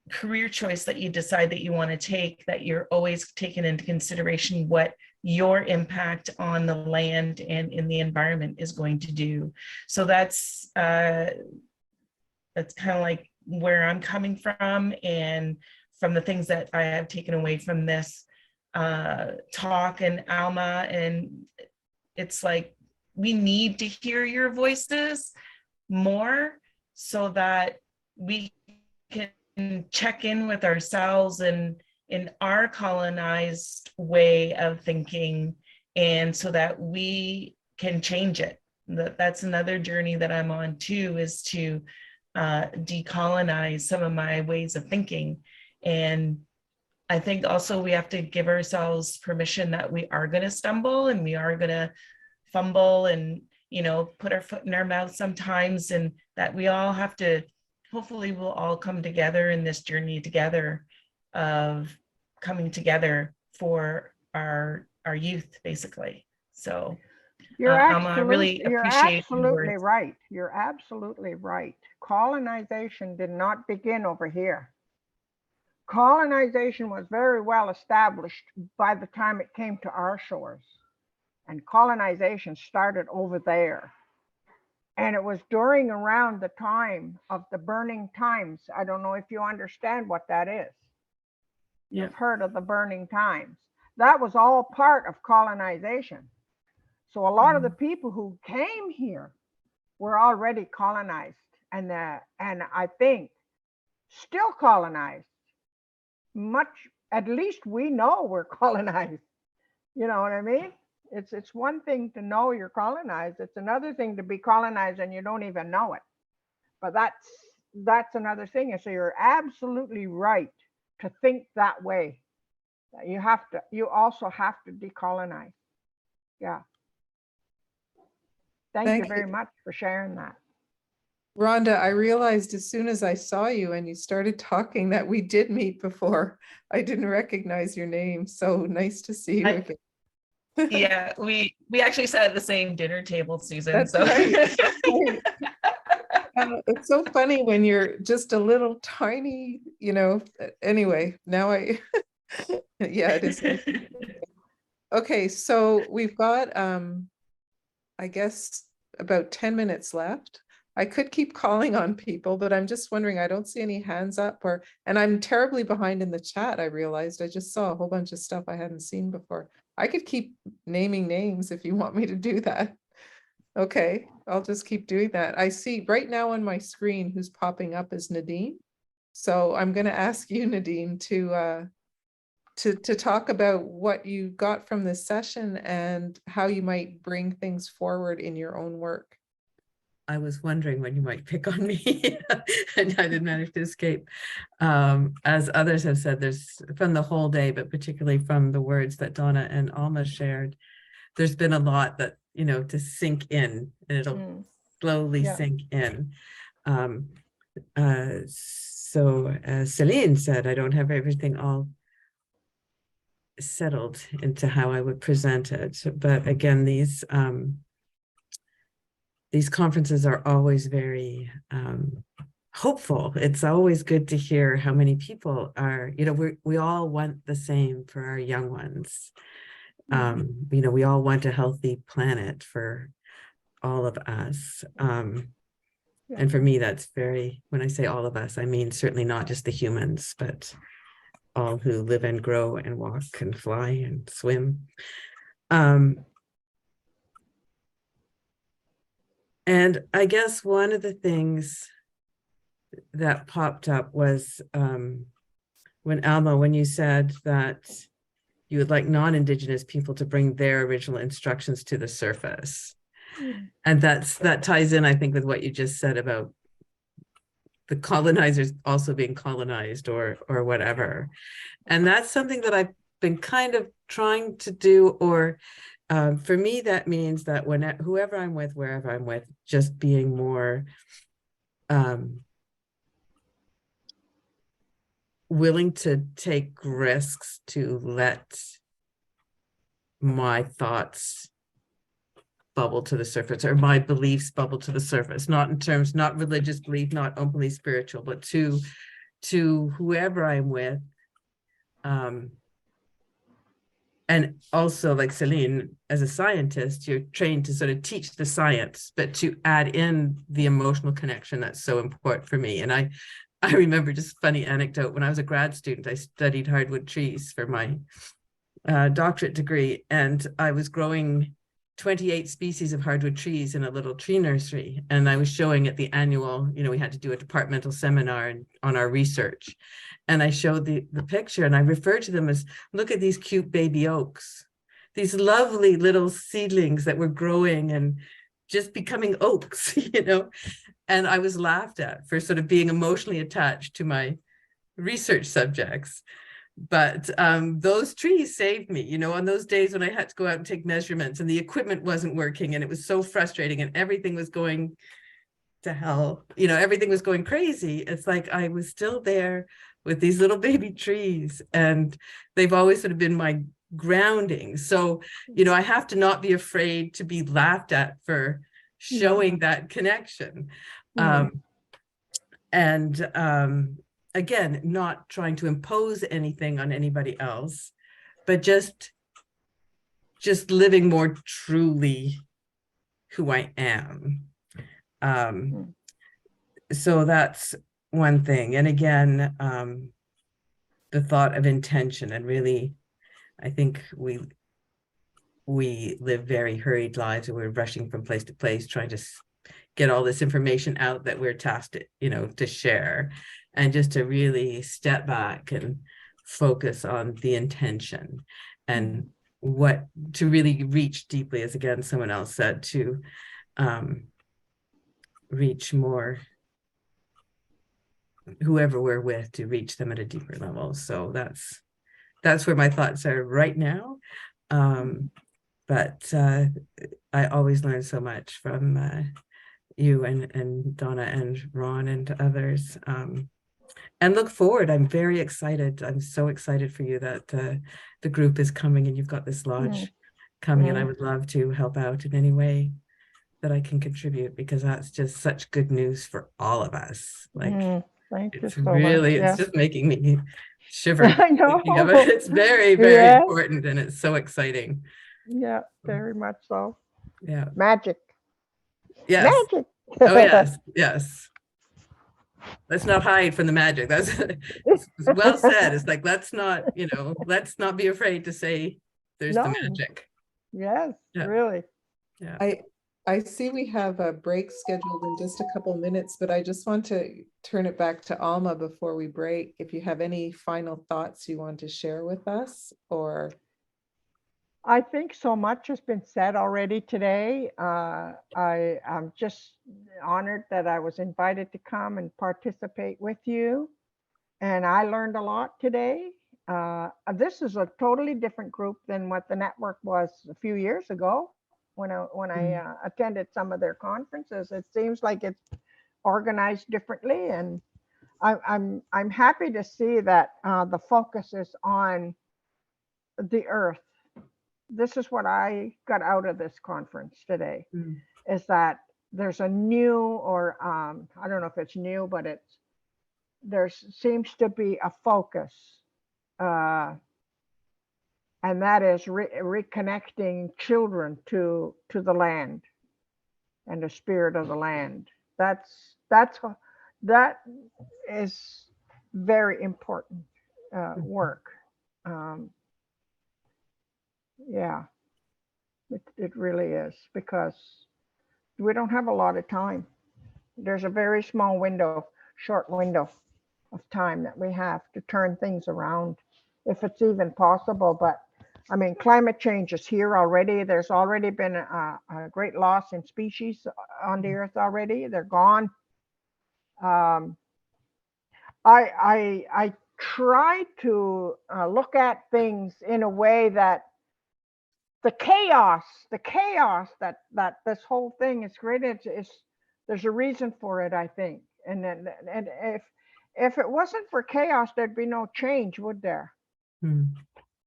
career choice that you decide that you want to take, that you're always taking into consideration what your impact on the land and in the environment is going to do. So that's kind of like where I'm coming from, and from the things that I have taken away from this talk and Alma. And it's like, we need to hear your voices more, so that we can check in with ourselves and in our colonized way of thinking, and so that we can change it. That's another journey that I'm on too, is to decolonize some of my ways of thinking. And I think also we have to give ourselves permission that we are going to stumble and we are going to fumble and, you know, put our foot in our mouth sometimes, and that we all have to, hopefully we'll all come together in this journey together of coming together for our youth, basically. So
You're
I really appreciate your
absolutely
words.
right. You're absolutely right. Colonization did not begin over here. Colonization was very well established by the time it came to our shores. And colonization started over there. And it was during around the time of the burning times. I don't know if you understand what that is.
Yeah.
You've heard of the burning times. That was all part of colonization. So a lot of the people who came here were already colonized, and I think still colonized. Much, at least we know we're colonized. You know what I mean? It's one thing to know you're colonized. It's another thing to be colonized and you don't even know it. But that's another thing. And so you're absolutely right to think that way. You also have to decolonize. Yeah. Thank you very much for sharing that.
Rhonda, I realized as soon as I saw you and you started talking that we did meet before. I didn't recognize your name. So nice to see you again.
Yeah, we actually sat at the same dinner table, Susan.
That's
so.
right. It's so funny when you're just a little tiny, you know. Anyway, now yeah, it is. Okay, so we've got I guess about 10 minutes left. I could keep calling on people, but I'm just wondering, I don't see any hands up, and I'm terribly behind in the chat. I realized I just saw a whole bunch of stuff I hadn't seen before. I could keep naming names if you want me to do that. Okay, I'll just keep doing that. I see right now on my screen who's popping up is Nadine. So I'm going to ask you, Nadine, to talk about what you got from this session and how you might bring things forward in your own work.
I was wondering when you might pick on me and I didn't manage to escape. As others have said, there's from the whole day, but particularly from the words that Donna and Alma shared, there's been a lot that, you know, to sink in, and it'll slowly sink in. So as Celine said, I don't have everything all settled into how I would present it. But again, these conferences are always very hopeful. It's always good to hear how many people are, you know, we all want the same for our young ones. You know, we all want a healthy planet for all of us. And for me, that's very, when I say all of us, I mean certainly not just the humans, but all who live and grow and walk and fly and swim. And I guess one of the things that popped up was when Alma, when you said that you would like non-Indigenous people to bring their original instructions to the surface. And that ties in, I think, with what you just said about the colonizers also being colonized or whatever. And that's something that I've been kind of trying to do, or for me, that means that whoever I'm with, wherever I'm with, just being more willing to take risks to let my thoughts bubble to the surface, or my beliefs bubble to the surface, not in terms, not religious belief, not openly spiritual, but to whoever I'm with. And also, like Celine, as a scientist, you're trained to sort of teach the science, but to add in the emotional connection that's so important for me. And I remember just a funny anecdote. When I was a grad student, I studied hardwood trees for my doctorate degree, and I was growing 28 species of hardwood trees in a little tree nursery. And I was showing at the annual, we had to do a departmental seminar on our research. And I showed the picture, and I referred to them as, look at these cute baby oaks, these lovely little seedlings that were growing and just becoming oaks, And I was laughed at for sort of being emotionally attached to my research subjects. But those trees saved me, on those days when I had to go out and take measurements and the equipment wasn't working and it was so frustrating and everything was going to hell, everything was going crazy. It's like I was still there with these little baby trees, and they've always sort of been my grounding. So, I have to not be afraid to be laughed at for showing that connection. Again, not trying to impose anything on anybody else, but just living more truly who I am. So that's one thing. And again, the thought of intention, and really, I think we live very hurried lives, and we're rushing from place to place, trying to get all this information out that we're tasked, to share, and just to really step back and focus on the intention and to really reach deeply, as again, someone else said, to reach more, whoever we're with, to reach them at a deeper level. So that's where my thoughts are right now. But I always learn so much from you and Donna and Ron and others, and look forward. I'm very excited. I'm so excited for you that the group is coming and you've got this lodge coming, and I would love to help out in any way that I can contribute, because that's just such good news for all of us. Like,
thank you
it's
so
really,
much.
it's just making me shiver.
I know.
Thinking of it. It's very, very important, and it's so exciting.
Yeah, very much so.
Yeah.
Magic.
Yes.
Magic.
Oh yes, yes. Let's not hide from the magic. That's well said. It's like, let's not be afraid to say there's the magic.
Yes,
Yeah.
really.
Yeah.
I see we have a break scheduled in just a couple minutes, but I just want to turn it back to Alma before we break. If you have any final thoughts you want to share with us, or.
I think so much has been said already today. I'm just honored that I was invited to come and participate with you. And I learned a lot today. This is a totally different group than what the network was a few years ago when I attended some of their conferences. It seems like it's organized differently, and I'm happy to see that the focus is on the earth. This is what I got out of this conference today, is that there's a new, or I don't know if it's new, but there seems to be a focus, and that is reconnecting children to the land and the spirit of the land. That is very important. work. Yeah, it really is, because we don't have a lot of time. There's a very small window, short window of time that we have to turn things around, if it's even possible. But I mean, climate change is here already. There's already been a great loss in species on the earth already. They're gone. I try to look at things in a way that the chaos that this whole thing is created is, there's a reason for it, I think. And if it wasn't for chaos, there'd be no change, would there?
Mm.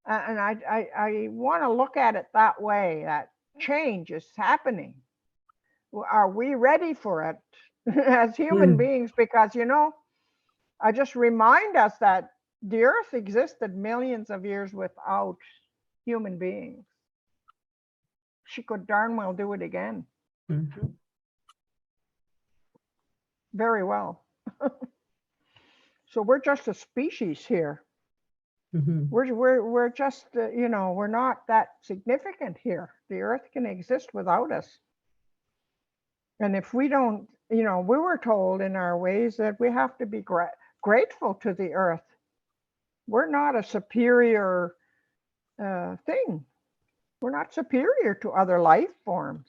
And I want to look at it that way, that change is happening. Are we ready for it as human beings? Because, you know, I just remind us that the earth existed millions of years without human beings. She could darn well do it again.
Mm-hmm.
Very well. So we're just a species here.
Mm-hmm.
We're just, you know, we're not that significant here. The earth can exist without us. And if we don't, you know, we were told in our ways that we have to be grateful to the earth. We're not a superior thing. We're not superior to other life forms.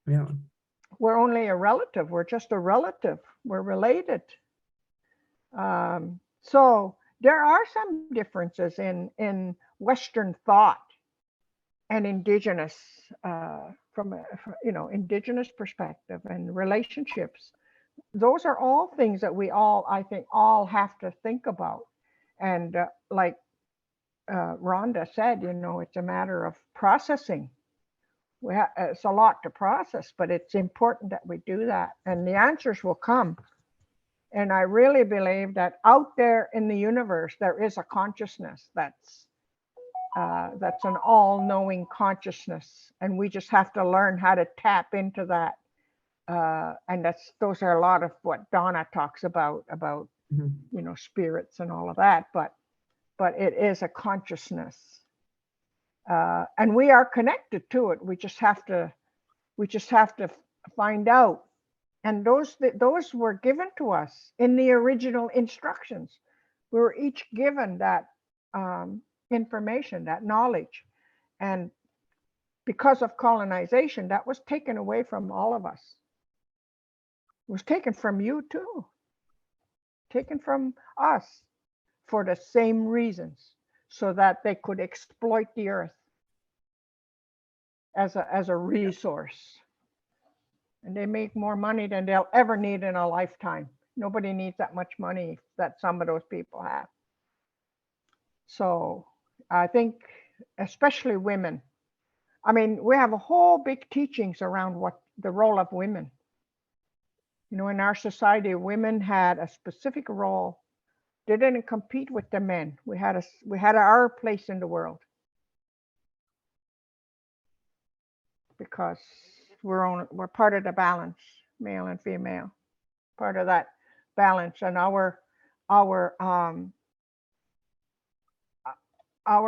Yeah.
We're only a relative. We're just a relative. We're related. So there are some differences in Western thought and indigenous, from a, you know, indigenous perspective and relationships. Those are all things that we all, I think, all have to think about. And like Rhonda said, you know, it's a matter of processing. It's a lot to process, but it's important that we do that, and the answers will come. And I really believe that out there in the universe, there is a consciousness that's an all-knowing consciousness, and we just have to learn how to tap into that. And those are a lot of what Donna talks about,
Mm-hmm.
you know, spirits and all of that. But it is a consciousness, and we are connected to it. We just have to find out. And those were given to us in the original instructions. We were each given that information, that knowledge. And because of colonization, that was taken away from all of us. It was taken from you too. Taken from us for the same reasons, so that they could exploit the earth as a resource. And they make more money than they'll ever need in a lifetime. Nobody needs that much money that some of those people have. So I think, especially women, I mean, we have a whole big teachings around what the role of women. You know, in our society, women had a specific role. They didn't compete with the men. We had our place in the world, because we're part of the balance, male and female, part of that balance. And our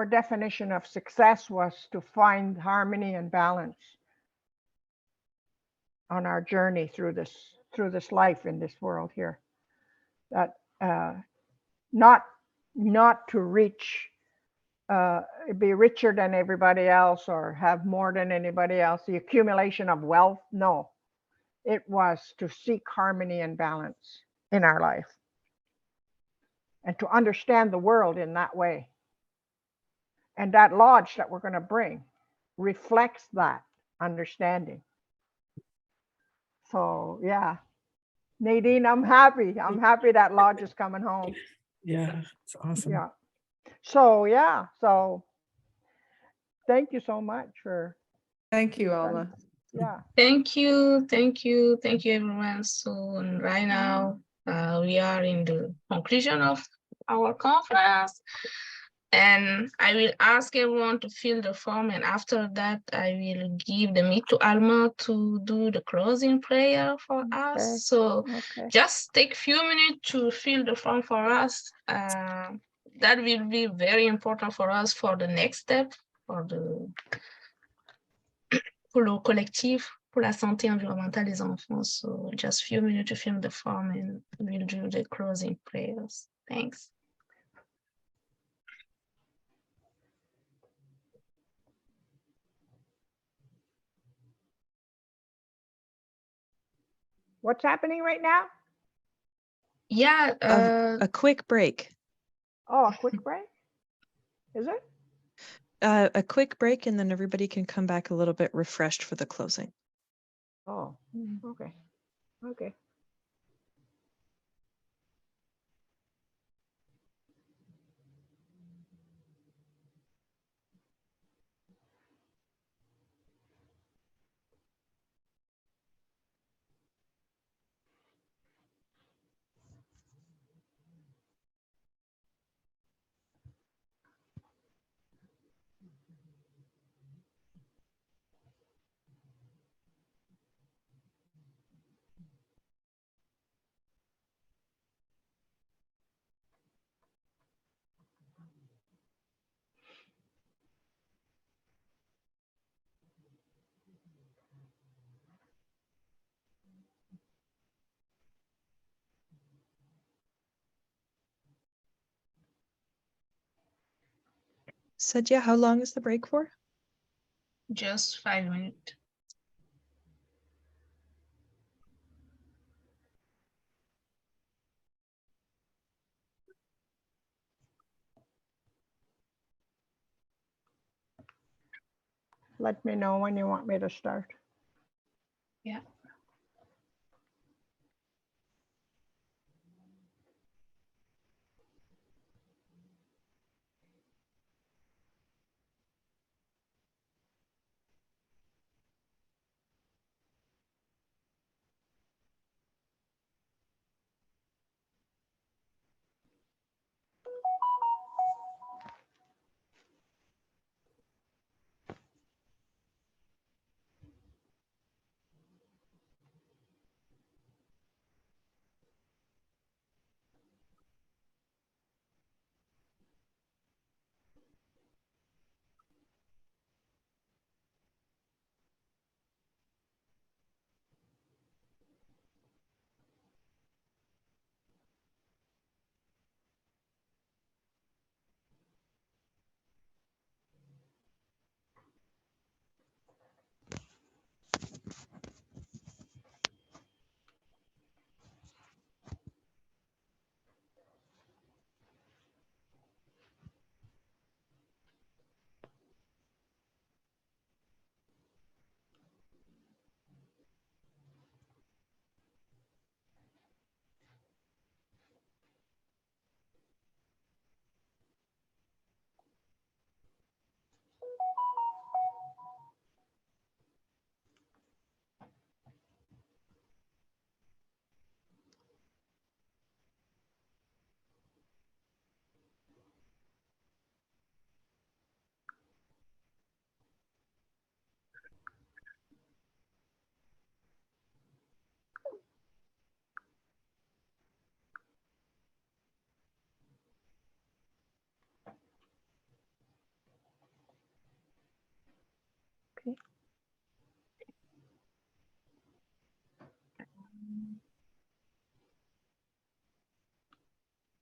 definition of success was to find harmony and balance on our journey through this life in this world here. That not to reach, be richer than everybody else or have more than anybody else, the accumulation of wealth. No, it was to seek harmony and balance in our life, and to understand the world in that way. And that lodge that we're going to bring reflects that understanding. So yeah, Nadine, I'm happy that lodge is coming home.
Yeah, it's awesome.
Yeah. So yeah, so thank you so much for.
Thank you, Alma.
Yeah.
Thank you, everyone. So right now, we are in the conclusion of our conference. And I will ask everyone to fill the form, and after that, I will give the mic to Alma to do the closing prayer for
Okay.
us. So
Okay.
just take few minutes to fill the form for us. That will be very important for us for the next step, pour le collectif, pour la santé environnementale des enfants. So just few minutes to fill the form and we'll do the closing prayers. Thanks.
What's happening right now?
Yeah,
A quick break.
Oh, a quick break? Is it?
A quick break, and then everybody can come back a little bit refreshed for the closing.
Oh, okay. Okay.
Sadia, how long is the break for?
just 5 minutes.
Let me know when you want me to start.
Yeah.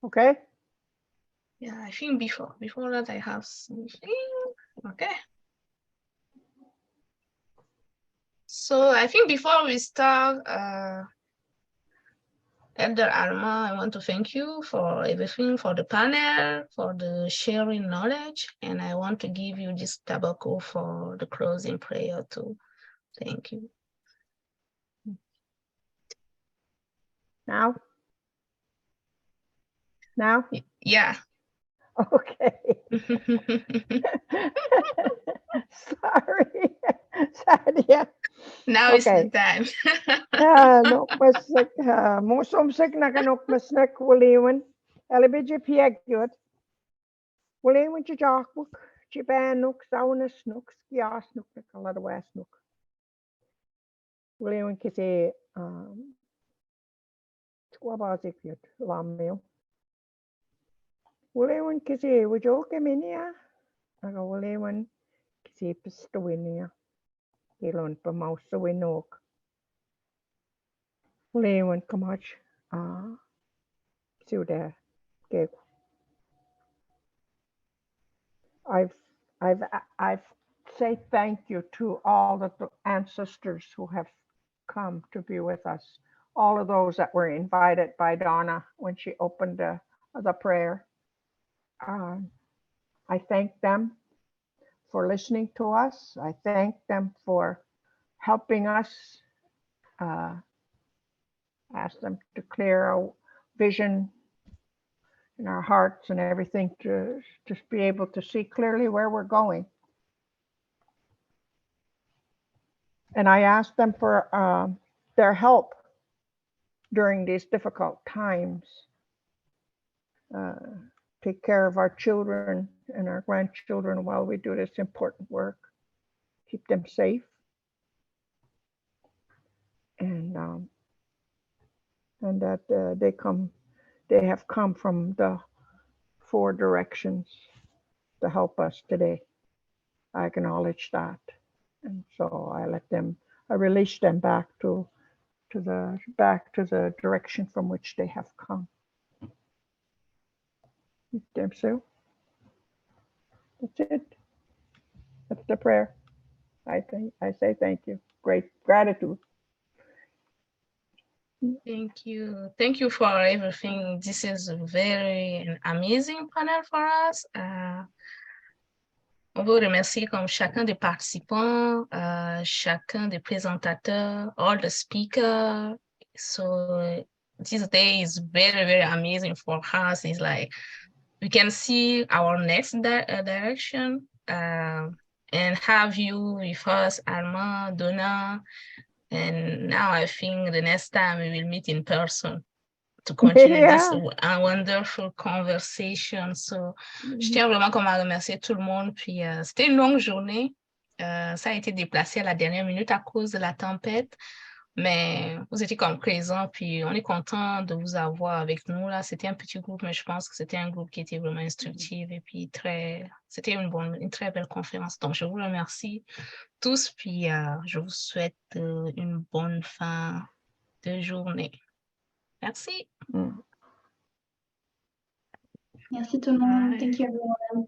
Okay.
Yeah, I think before that I have something. Okay. So I think before we start, Elder Alma, I want to thank you for everything, for the panel, for the sharing knowledge, and I want to give you this tobacco for the closing prayer too. Thank you.
Now? Now?
Yeah.
Okay. Sorry, Sadia.
Now is
Okay.
the time.
Nokmasek, mosomsek nakanokmasnek waliwan. LBG piagyot. William Jajakbuk, Jibanuk, Saunasnuk, Skiasnuk, Kaladawasnuk. William Kise, Squabazik, Lamio. William Kise, Wajokaminia, Aga William Kise Pistowinia, Elon Pamausawinok. William Kamach, Suda, Gig. I've say thank you to all the ancestors who have come to be with us. All of those that were invited by Donna when she opened the prayer. I thank them for listening to us. I thank them for helping us. Ask them to clear our vision in our hearts and everything to just be able to see clearly where we're going. And I asked them for their help during these difficult times. Take care of our children and our grandchildren while we do this important work. Keep them safe. And that they have come from the 4 directions to help us today. I acknowledge that. And so I release them back to the direction from which they have come. So that's it. That's the prayer. I say thank you. Great gratitude.
Thank you. Thank you for everything. This is a very amazing panel for us. On veut remercier comme chacun des participants, chacun des présentateurs, all the speakers. So this day is very, very amazing for us. It's like we can see our next direction and have you with us, Alma, Donna. And now I think the next time we will meet in person to continue this wonderful conversation. So, je tiens vraiment comme à remercier tout le monde. Puis, c'était une longue journée. Ça a été déplacé à la dernière minute à cause de la tempête. Mais vous étiez comme présents. Puis, on est content de vous avoir avec nous. Là, c'était un petit groupe, mais je pense que c'était un groupe qui était vraiment instructif. Et puis, c'était une très belle conférence. Donc, je vous remercie tous. Puis, je vous souhaite une bonne fin de journée. Merci.
Merci tout le monde. Thank you everyone.